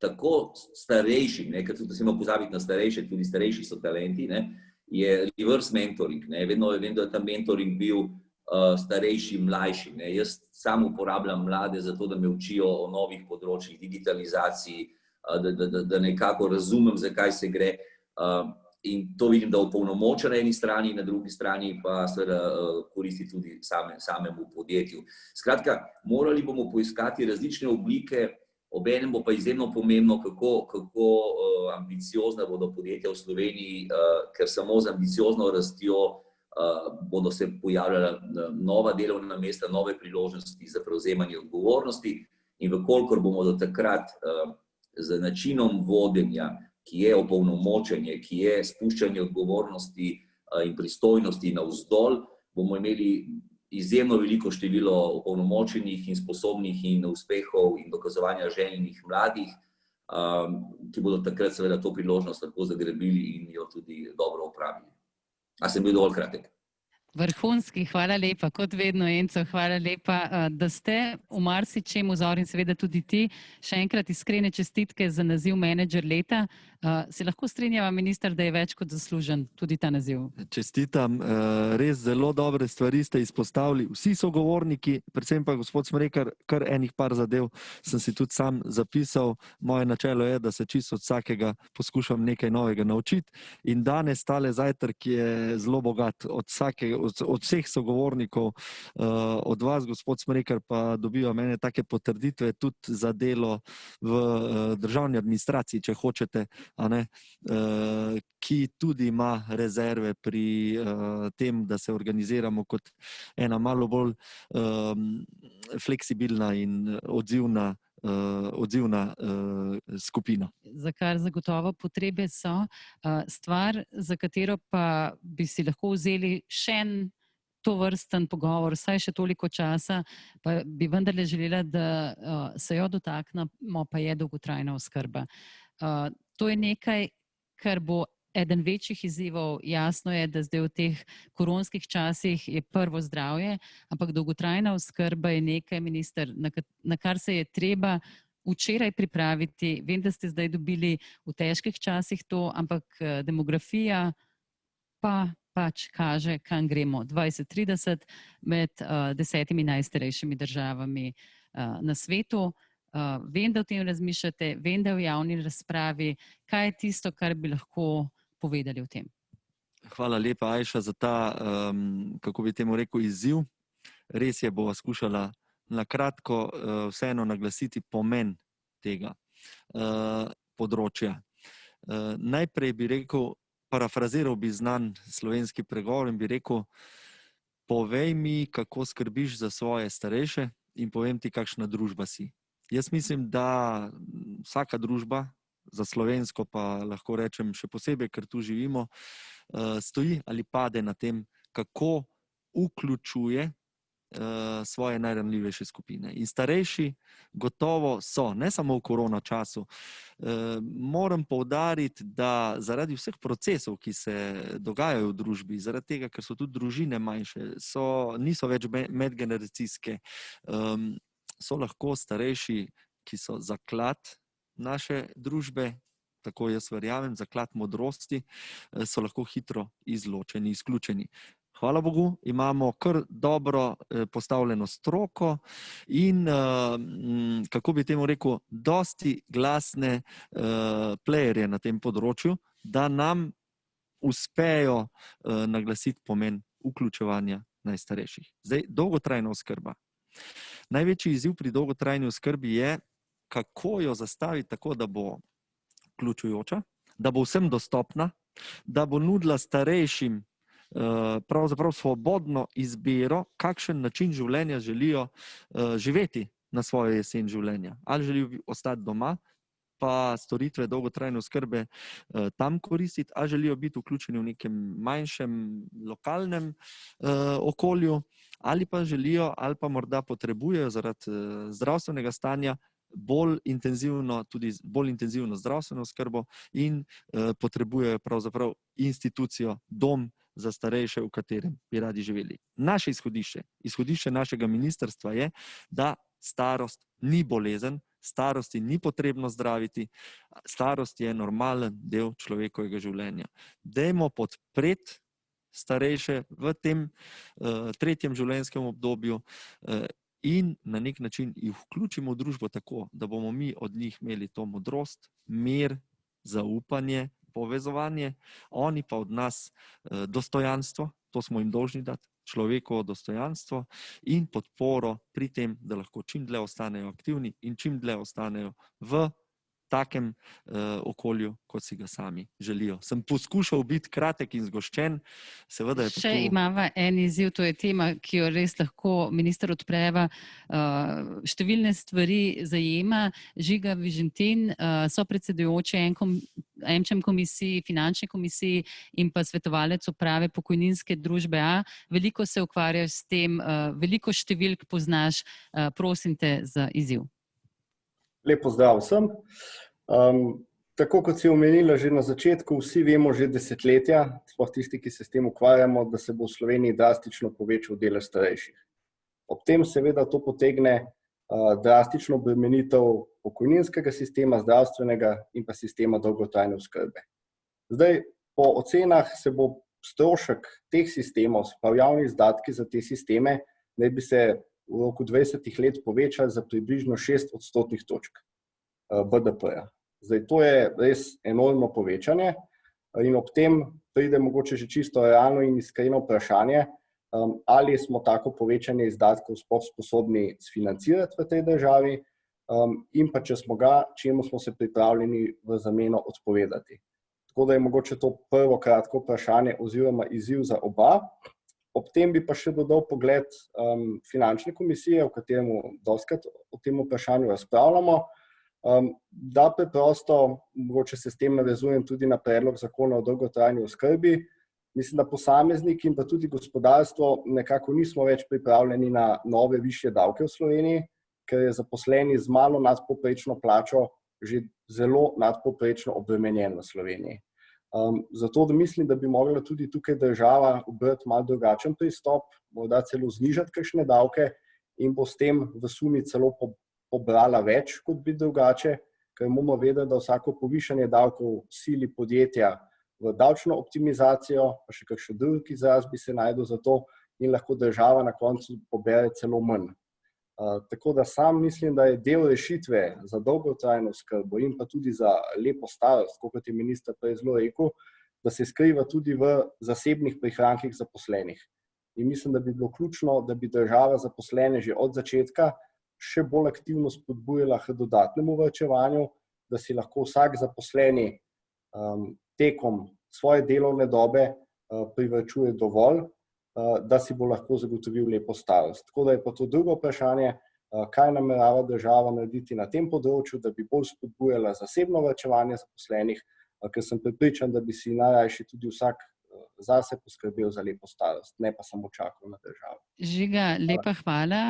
S3: tako starejšim, ker tudi smemo pozabiti na starejše, tudi starejši so talenti, je reverse mentoring. Vedno vem, da je ta mentoring bil starejši, mlajši. Jaz sam uporabljam mlade zato, da me učijo o novih področjih, digitalizaciji, da nekako razumem, zakaj se gre. In to vidim, da opolnomoča na eni strani, na drugi strani pa seveda koristi tudi samemu podjetju. Skratka, morali bomo poiskati različne oblike, obenem bo pa izjemno pomembno, kako ambiciozna bodo podjetja v Sloveniji, ker samo z ambiciozno rastjo bodo se pojavljala nova delovna mesta, nove priložnosti za prevzemanje odgovornosti in vkolikor bomo do takrat z načinom vodenja, ki je opolnomočenje, ki je spuščanje odgovornosti in pristojnosti navzdol, bomo imeli izjemno veliko število opolnomočenih in sposobnih in uspehov in dokazovanja željenih mladih, ki bodo takrat seveda to priložnost lahko zagrabili in jo tudi dobro upravili. A sem bil dovolj kratek?
S1: Vrhunski, hvala lepa, kot vedno, Enzo, hvala lepa, da ste v marsičem vzor in seveda tudi ti. Še enkrat iskrene čestitke za naziv menedžer leta. Se lahko strinjava, minister, da je več kot zaslužen tudi ta naziv?
S2: Čestitam, res zelo dobre stvari ste izpostavili. Vsi sogovorniki, predvsem pa gospod Smrekar, kar enih par zadev sem si tudi sam zapisal. Moje načelo je, da se čisto od vsakega poskušam nekaj novega naučiti. In danes tale zajtrk je zelo bogat od vseh sogovornikov, od vas, gospod Smrekar, pa dobiva mene take potrditve tudi za delo v državni administraciji, če hočete, ki tudi ima rezerve pri tem, da se organiziramo kot ena malo bolj fleksibilna in odzivna skupina.
S1: Za kar zagotovo potrebe so. Stvar, za katero pa bi si lahko vzeli še en tovrsten pogovor, vsaj še toliko časa, pa bi vendarle želela, da se jo dotaknemo, pa je dolgotrajna oskrba. To je nekaj, kar bo eden večjih izzivov. Jasno je, da zdaj v teh koronskih časih je prvo zdravje, ampak dolgotrajna oskrba je nekaj, minister, na kar se je treba včeraj pripraviti. Vem, da ste zdaj dobili v težkih časih to, ampak demografija pa pač kaže, kam gremo. 2030 med 10 najstarejšimi državami na svetu. Vem, da o tem razmišljate, vem, da v javni razpravi. Kaj je tisto, kar bi lahko povedali o tem?
S2: Hvala lepa, Ajša, za ta, kako bi temu rekel, izziv. Res je, bova skušala na kratko vseeno naglasiti pomen tega področja. Najprej bi rekel, parafraziral bi znan slovenski pregovor in bi rekel, povej mi, kako skrbiš za svoje starejše in povem ti, kakšna družba si. Jaz mislim, da vsaka družba, za slovensko pa lahko rečem še posebej, ker tu živimo, stoji ali pade na tem, kako vključuje svoje najranljivejše skupine. In starejši gotovo so, ne samo v korona času. Moram poudariti, da zaradi vseh procesov, ki se dogajajo v družbi, zaradi tega, ker so tudi družine manjše, niso več medgeneracijske, so lahko starejši, ki so zaklad naše družbe, tako jaz verjamem, zaklad modrosti, so lahko hitro izločeni, izključeni. Hvala Bogu, imamo kar dobro postavljeno stroko in, kako bi temu rekel, dosti glasne playerje na tem področju, da nam uspejo naglasiti pomen vključevanja najstarejših. Zdaj, dolgotrajna oskrba. Največji izziv pri dolgotrajni oskrbi je, kako jo zastaviti tako, da bo vključujoča, da bo vsem dostopna, da bo nudila starejšim pravzaprav svobodno izbiro, kakšen način življenja želijo živeti na svojo jesen življenja. Ali želijo ostati doma, pa storitve dolgotrajne oskrbe tam koristiti, ali želijo biti vključeni v nekem manjšem lokalnem okolju, ali pa želijo, ali pa morda potrebujejo zaradi zdravstvenega stanja bolj intenzivno zdravstveno oskrbo in potrebujejo pravzaprav institucijo, dom za starejše, v katerem bi radi živeli. Naše izhodišče našega ministrstva je, da starost ni bolezen, starosti ni potrebno zdraviti, starost je normalen del človekovega življenja. Dajmo podpreti starejše v tem tretjem življenjskem obdobju in na nek način jih vključimo v družbo tako, da bomo mi od njih imeli to modrost, mir, zaupanje, povezovanje, oni pa od nas dostojanstvo, to smo jim dolžni dati, človekovo dostojanstvo in podporo pri tem, da lahko čim dlje ostanejo aktivni in čim dlje ostanejo v takem okolju, kot si ga sami želijo. Sem poskušal biti kratek in zgoščen, seveda je pa
S1: Še imava en izziv, to je tema, ki jo res lahko minister odpreva, številne stvari zajema. Žiga Vižintin, sopredsedujoči EMČEM komisiji, finančni komisiji in pa svetovalec uprave pokojninske družbe A. Veliko se ukvarjaš s tem, veliko številk poznaš, prosim te za izziv.
S9: Lep pozdrav vsem. Tako kot si omenila že na začetku, vsi vemo že desetletja, sploh tisti, ki se s tem ukvarjamo, da se bo v Sloveniji drastično povečal delež starejših. Ob tem seveda to potegne drastično obremenitev pokojninskega sistema, zdravstvenega in pa sistema dolgotrajne oskrbe. Zdaj, po ocenah se bo strošek teh sistemov, se pravi javni izdatki za te sisteme, naj bi se v roku 20 let povečali za približno 6 odstotnih točk BDP-ja. Zdaj, to je res enormno povečanje in ob tem pride mogoče že čisto realno in iskreno vprašanje, ali smo tako povečanje izdatkov sploh sposobni sfinancirati v tej državi in pa če smo ga, čemu smo se pripravljeni v zameno odpovedati. Tako da je mogoče to prvo kratko vprašanje oziroma izziv za oba. Ob tem bi pa še dodal pogled finančne komisije, v katerem dostikrat o tem vprašanju razpravljamo, da preprosto, mogoče se s tem navezujem tudi na predlog zakona o dolgotrajni oskrbi, mislim, da posamezniki in pa tudi gospodarstvo nekako nismo več pripravljeni na nove višje davke v Sloveniji, ker je zaposleni z malo nadpovprečno plačo že zelo nadpovprečno obremenjen v Sloveniji. Zato mislim, da bi morala tudi tukaj država ubrati malo drugačen pristop, morda celo znižati kakšne davke in bo s tem v sumi celo pobrala več, kot bi drugače, ker moramo vedeti, da vsako povišanje davkov sili podjetja v davčno optimizacijo, pa še kakšen drug izraz bi se našel za to in lahko država na koncu pobere celo manj. Tako da sam mislim, da je del rešitve za dolgotrajno oskrbo in pa tudi za lepo starost, kot je minister prej zelo rekel, da se skriva tudi v zasebnih prihrankih zaposlenih. In mislim, da bi bilo ključno, da bi država zaposlene že od začetka še bolj aktivno spodbujala k dodatnemu varčevanju, da si lahko vsak zaposleni tekom svoje delovne dobe privarčuje dovolj, da si bo lahko zagotovil lepo starost. Tako da je pa to drugo vprašanje, kaj namerava država narediti na tem področju, da bi bolj spodbujala zasebno varčevanje zaposlenih, ker sem prepričan, da bi si najrajši tudi vsak zase poskrbel za lepo starost, ne pa samo čakal na državo.
S1: Žiga, lepa hvala.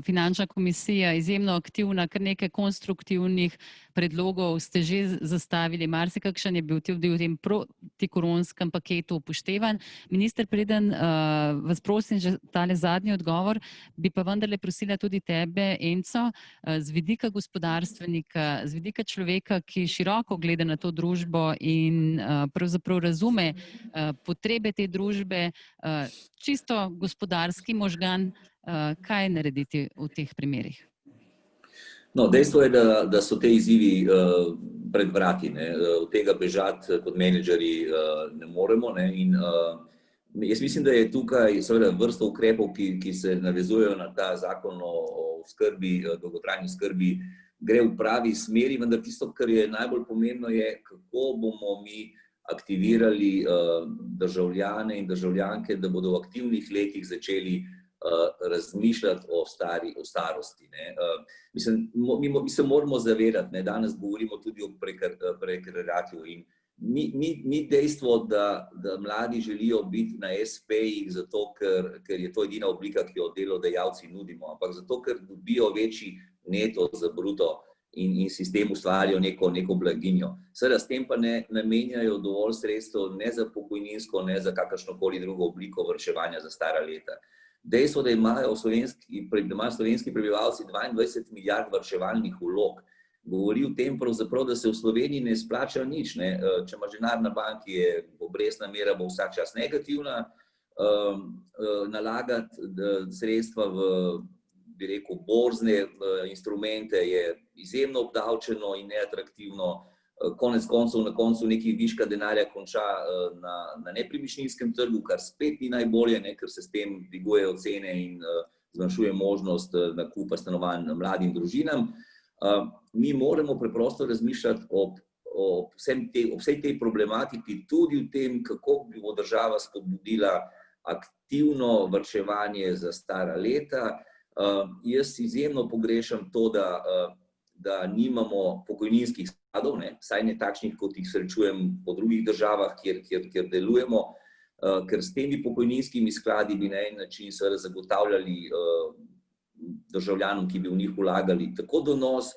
S1: Finančna komisija je izjemno aktivna, kar nekaj konstruktivnih predlogov ste že zastavili, marsikakšen je bil tudi v tem protikoronskem paketu upoštevan. Minister, preden vas prosim že tale zadnji odgovor, bi pa vendarle prosila tudi tebe, Enzo, z vidika gospodarstvenika, z vidika človeka, ki široko gleda na to družbo in pravzaprav razume potrebe te družbe, čisto gospodarski možgan, kaj narediti v teh primerih?
S3: No, dejstvo je, da so te izzivi pred vrati. Od tega bežati kot menedžerji ne moremo. In jaz mislim, da je tukaj seveda vrsta ukrepov, ki se navezujejo na ta zakon o skrbi, dolgotrajni skrbi, gre v pravi smeri, vendar tisto, kar je najbolj pomembno, je, kako bomo mi aktivirali državljane in državljanke, da bodo v aktivnih letih začeli razmišljati o starosti. Mislim, mi se moramo zavedati, danes govorimo tudi o prekariatu in ni dejstvo, da mladi želijo biti na SP-jih zato, ker je to edina oblika, ki jo delodajalci nudimo, ampak zato, ker dobijo večji neto za bruto in sistem ustvarijo neko blaginjo. Seveda s tem pa ne namenjajo dovolj sredstev ne za pokojninsko, ne za kakršnokoli drugo obliko varčevanja za stara leta. Dejstvo, da imajo slovenski prebivalci 22 milijard varčevalnih vlog, govori o tem pravzaprav, da se v Sloveniji ne splača nič. Če imaš denar na banki, je obrestna mera bo vsak čas negativna, nalagati sredstva v, bi rekel, borzne instrumente je izjemno obdavčeno in neatraktivno. Konec koncev, na koncu nekaj viška denarja konča na nepremičninskem trgu, kar spet ni najbolje, ker se s tem dvigujejo cene in zmanjšuje možnost nakupa stanovanj mladim družinam. Mi moramo preprosto razmišljati o vsej tej problematiki, tudi o tem, kako bi bo država spodbudila aktivno varčevanje za stara leta. Jaz izjemno pogrešam to, da nimamo pokojninskih skladov, vsaj ne takšnih, kot jih srečujem po drugih državah, kjer delujemo, ker s temi pokojninskimi skladi bi na en način zagotavljali državljanom, ki bi v njih vlagali tako donos,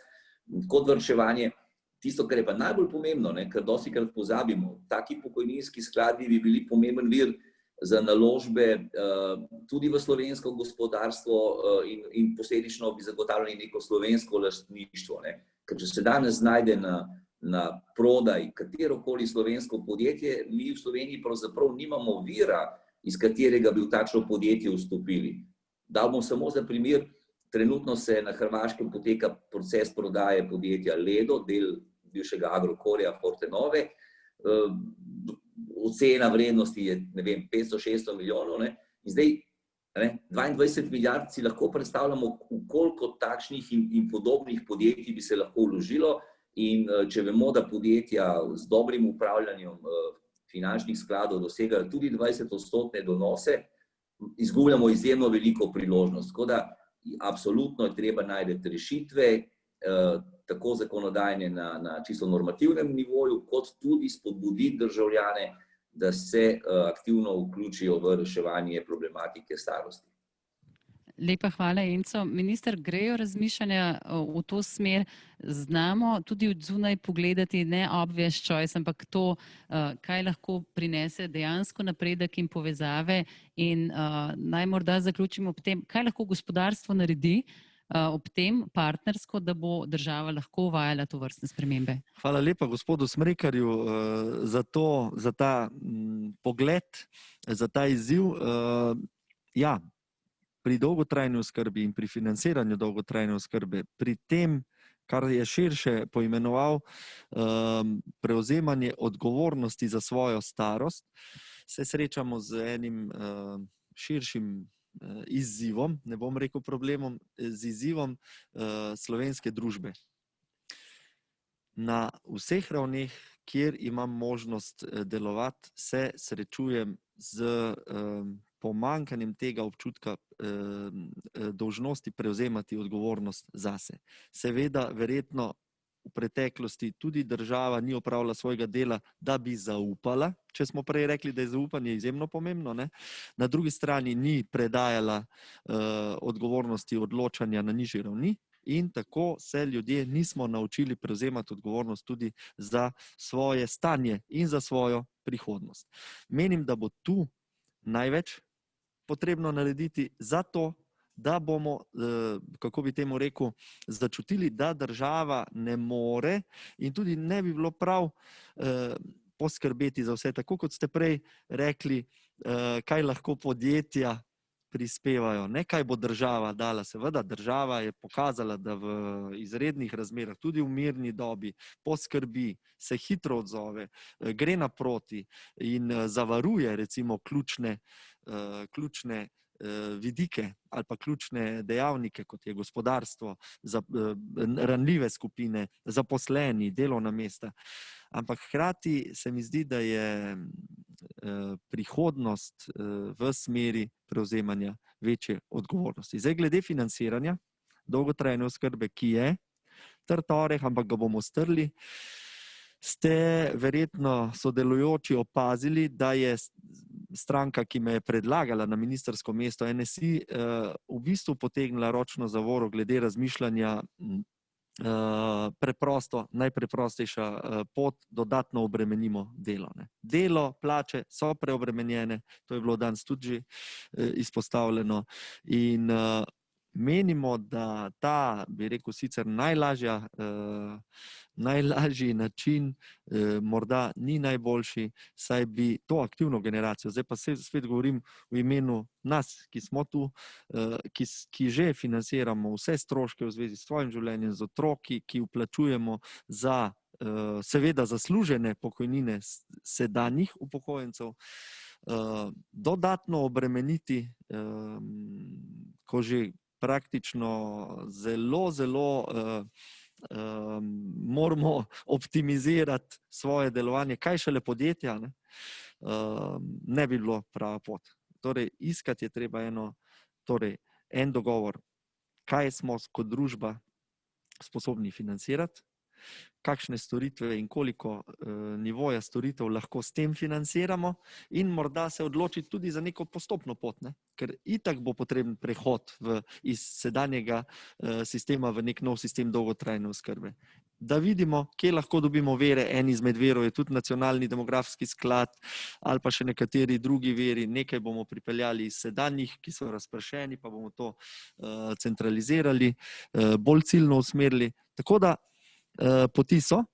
S3: kot varčevanje. Tisto, kar je pa najbolj pomembno, ker dostikrat pozabimo, taki pokojninski skladi bi bili pomemben vir za naložbe tudi v slovensko gospodarstvo in posledično bi zagotavljali neko slovensko lastništvo. Ker če se danes znajde na prodaj katerokoli slovensko podjetje, mi v Sloveniji pravzaprav nimamo vira, iz katerega bi v takšno podjetje vstopili. Dal bom samo za primer, trenutno se na Hrvaškem poteka proces prodaje podjetja Ledo, del bivšega Agrokorja Fortenove. Ocena vrednosti je, 500-600 milijonov. In zdaj 22 milijard si lahko predstavljamo, koliko takšnih in podobnih podjetij bi se lahko vložilo. In če vemo, da podjetja z dobrim upravljanjem finančnih skladov dosegajo tudi 20% donose, izgubljamo izjemno veliko priložnost. Tako da absolutno je treba najti rešitve, tako zakonodajne na čisto normativnem nivoju, kot tudi spodbuditi državljane, da se aktivno vključijo v reševanje problematike starosti.
S1: Lepa hvala, Enzo. Minister, grejo razmišljanja v to smer? Znamo tudi od zunaj pogledati, ne obvious choice, ampak to, kaj lahko prinese dejansko napredek in povezave. In naj morda zaključimo ob tem, kaj lahko gospodarstvo naredi ob tem partnersko, da bo država lahko uvajala tovrstne spremembe.
S2: Hvala lepa gospodu Smrekarju za ta pogled, za ta izziv. Ja, pri dolgotrajni oskrbi in pri financiranju dolgotrajne oskrbe, pri tem, kar je širše poimenoval prevzemanje odgovornosti za svojo starost, se srečamo z enim širšim izzivom, ne bom rekel problemom, z izzivom slovenske družbe. Na vseh ravneh, kjer imam možnost delovati, se srečujem z pomanjkanjem tega občutka dolžnosti prevzemati odgovornost zase. Seveda, verjetno v preteklosti tudi država ni opravila svojega dela, da bi zaupala, če smo prej rekli, da je zaupanje izjemno pomembno, ne? Na drugi strani ni predajala odgovornosti odločanja na nižji ravni in tako se ljudje nismo naučili prevzemati odgovornost tudi za svoje stanje in za svojo prihodnost. Menim, da bo tu največ potrebno narediti za to, da bomo, kako bi temu rekel, začutili, da država ne more in tudi ne bi bilo prav poskrbeti za vse. Tako kot ste prej rekli, kaj lahko podjetja prispevajo, ne kaj bo država dala. Seveda, država je pokazala, da v izrednih razmerah, tudi v mirni dobi, poskrbi, se hitro odzove, gre naproti in zavaruje recimo ključne vidike ali pa ključne dejavnike, kot je gospodarstvo, ranljive skupine, zaposleni, delovna mesta. Ampak hkrati se mi zdi, da je prihodnost v smeri prevzemanja večje odgovornosti. Zdaj, glede financiranja dolgotrajne oskrbe, ki je trd oreh, ampak ga bomo strli, ste verjetno sodelujoči opazili, da je stranka, ki me je predlagala na ministrsko mesto NSi, v bistvu potegnila ročno zavoro glede razmišljanja najpreprostejša pot, dodatno obremenimo delo. Delo, plače so preobremenjene, to je bilo danes tudi že izpostavljeno in menimo, da ta, bi rekel, sicer najlažji način morda ni najboljši, saj bi to aktivno generacijo, zdaj pa spet govorim v imenu nas, ki smo tu, ki že financiramo vse stroške v zvezi s svojim življenjem, z otroki, ki vplačujemo za seveda zaslužene pokojnine sedanjih upokojencev, dodatno obremeniti, ko že praktično zelo moramo optimizirati svoje delovanje, kaj šele podjetja, ne bi bilo prava pot. Torej, iskati je treba en dogovor, kaj smo kot družba sposobni financirati, kakšne storitve in koliko nivoja storitev lahko s tem financiramo in morda se odločiti tudi za neko postopno pot, ne? Ker itak bo potreben prehod iz sedanjega sistema v nek nov sistem dolgotrajne oskrbe. Da vidimo, kje lahko dobimo vere. En izmed verov je tudi nacionalni demografski sklad ali pa še nekateri drugi veri. Nekaj bomo pripeljali iz sedanjih, ki so razpršeni, pa bomo to centralizirali, bolj ciljno usmerili. Tako da poti so.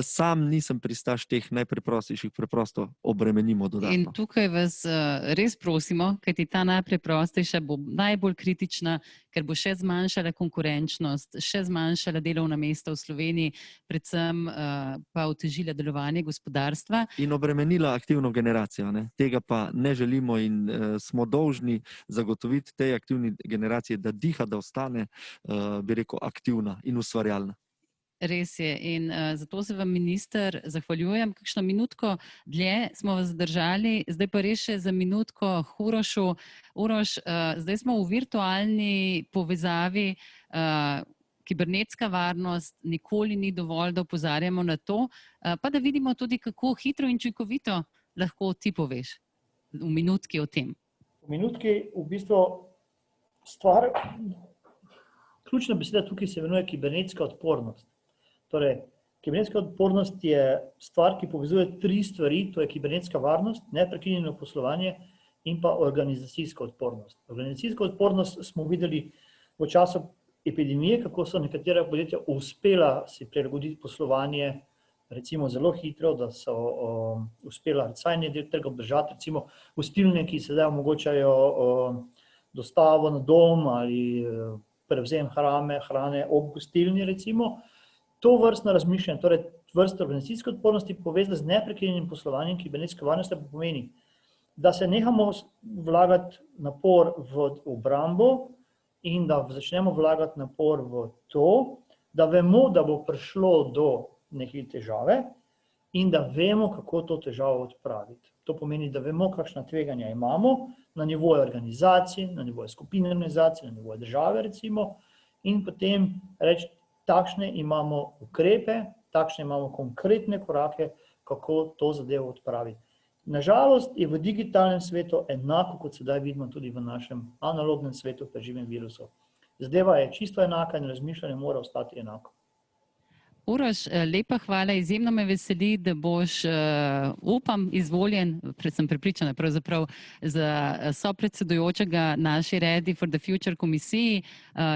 S2: Sam nisem pristaš teh najpreprostejših, preprosto obremenimo dodatno.
S1: In tukaj vas res prosimo, kajti ta najpreprostejša bo najbolj kritična, ker bo še zmanjšala konkurenčnost, še zmanjšala delovna mesta v Sloveniji, predvsem pa otežila delovanje gospodarstva.
S2: In obremenila aktivno generacijo, ne? Tega pa ne želimo in smo dolžni zagotoviti tej aktivni generaciji, da diha, da ostane, bi rekel, aktivna in ustvarjalna.
S1: Res je in zato se vam, minister, zahvaljujem. Kakšno minutko dlje smo vas zadržali, zdaj pa res še za minutko Urošu. Uroš, zdaj smo v virtualni povezavi, kibernetska varnost, nikoli ni dovolj, da opozarjamo na to, pa da vidimo tudi, kako hitro in učinkovito lahko ti poveš v minutki o tem.
S6: V minutki v bistvu ključna beseda tukaj se imenuje kibernetska odpornost. Torej, kibernetska odpornost je stvar, ki povezuje 3 stvari, to je kibernetska varnost, neprekinjeno poslovanje in pa organizacijska odpornost. Organizacijska odpornost smo videli v času epidemije, kako so nekatera podjetja uspela si prilagoditi poslovanje recimo zelo hitro, da so uspela vsaj del trga obdržati, recimo gostilne, ki sedaj omogočajo dostavo na dom ali prevzem hrane ob gostilni recimo. To vrstno razmišljanje, torej vrsta organizacijske odpornosti povezana z neprekinjenim poslovanjem kibernetske varnosti pa pomeni da se nehamo vlagati napor v obrambo in da začnemo vlagati napor v to, da vemo, da bo prišlo do neke težave in da vemo, kako to težavo odpraviti. To pomeni, da vemo, kakšna tveganja imamo na nivoju organizacij, na nivoju skupine organizacij, na nivoju države recimo, in potem reči, takšne imamo ukrepe, takšne imamo konkretne korake, kako to zadevo odpraviti. Nažalost je v digitalnem svetu enako, kot sedaj vidimo tudi v našem analognem svetu pri živem virusu. Zadeva je čisto enaka in razmišljanje mora ostati enako.
S1: Uroš, lepa hvala, izjemno me veseli, da boš, upam, izvoljen, sem prepričana pravzaprav, za sopredsedujočega naši Ready for the Future komisiji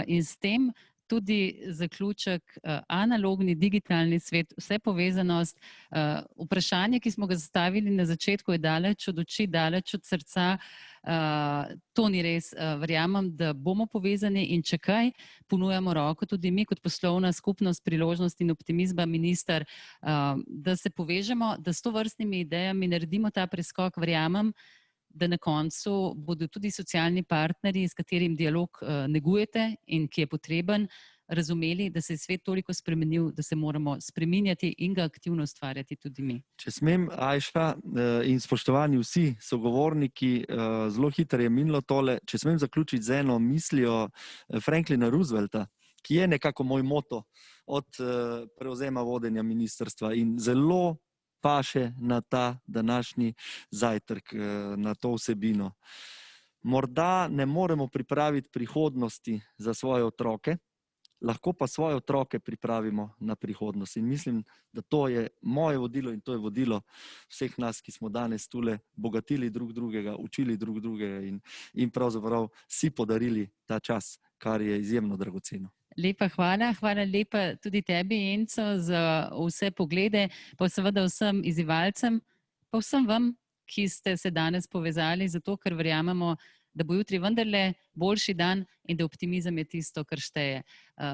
S1: in s tem tudi zaključek, analogni, digitalni svet, vse povezanost. Vprašanje, ki smo ga zastavili na začetku, je daleč od oči, daleč od srca. To ni res. Verjamem, da bomo povezani in če kaj, ponujamo roko tudi mi kot poslovna skupnost, priložnost in optimizma, minister, da se povežemo, da s tovrstnimi idejami naredimo ta preskok. Verjamem, da na koncu bodo tudi socialni partnerji, s katerim dialog negujete in ki je potreben, razumeli, da se je svet toliko spremenil, da se moramo spreminjati in ga aktivno ustvarjati tudi mi.
S2: Če smem, Ajša, in spoštovani vsi sogovorniki, zelo hitro je minilo tole, če smem zaključiti z eno mislijo Franklina Roosevelta, ki je nekako moj moto od prevzema vodenja ministrstva in zelo paše na ta današnji zajtrk, na to vsebino. Morda ne moremo pripraviti prihodnosti za svoje otroke, lahko pa svoje otroke pripravimo na prihodnost. In mislim, da to je moje vodilo in to je vodilo vseh nas, ki smo danes tule bogatili drug drugega, učili drug drugega in pravzaprav si podarili ta čas, kar je izjemno dragoceno.
S1: Lepa hvala. Hvala lepa tudi tebi, Enzo, za vse poglede, pa seveda vsem izzivalcem, pa vsem vam, ki ste se danes povezali, zato ker verjamemo, da bo jutri vendarle boljši dan in da optimizem je tisto, kar šteje.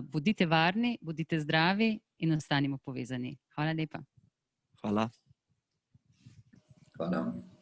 S1: Bodite varni, bodite zdravi in ostanimo povezani. Hvala lepa.
S2: Hvala.
S3: Hvala.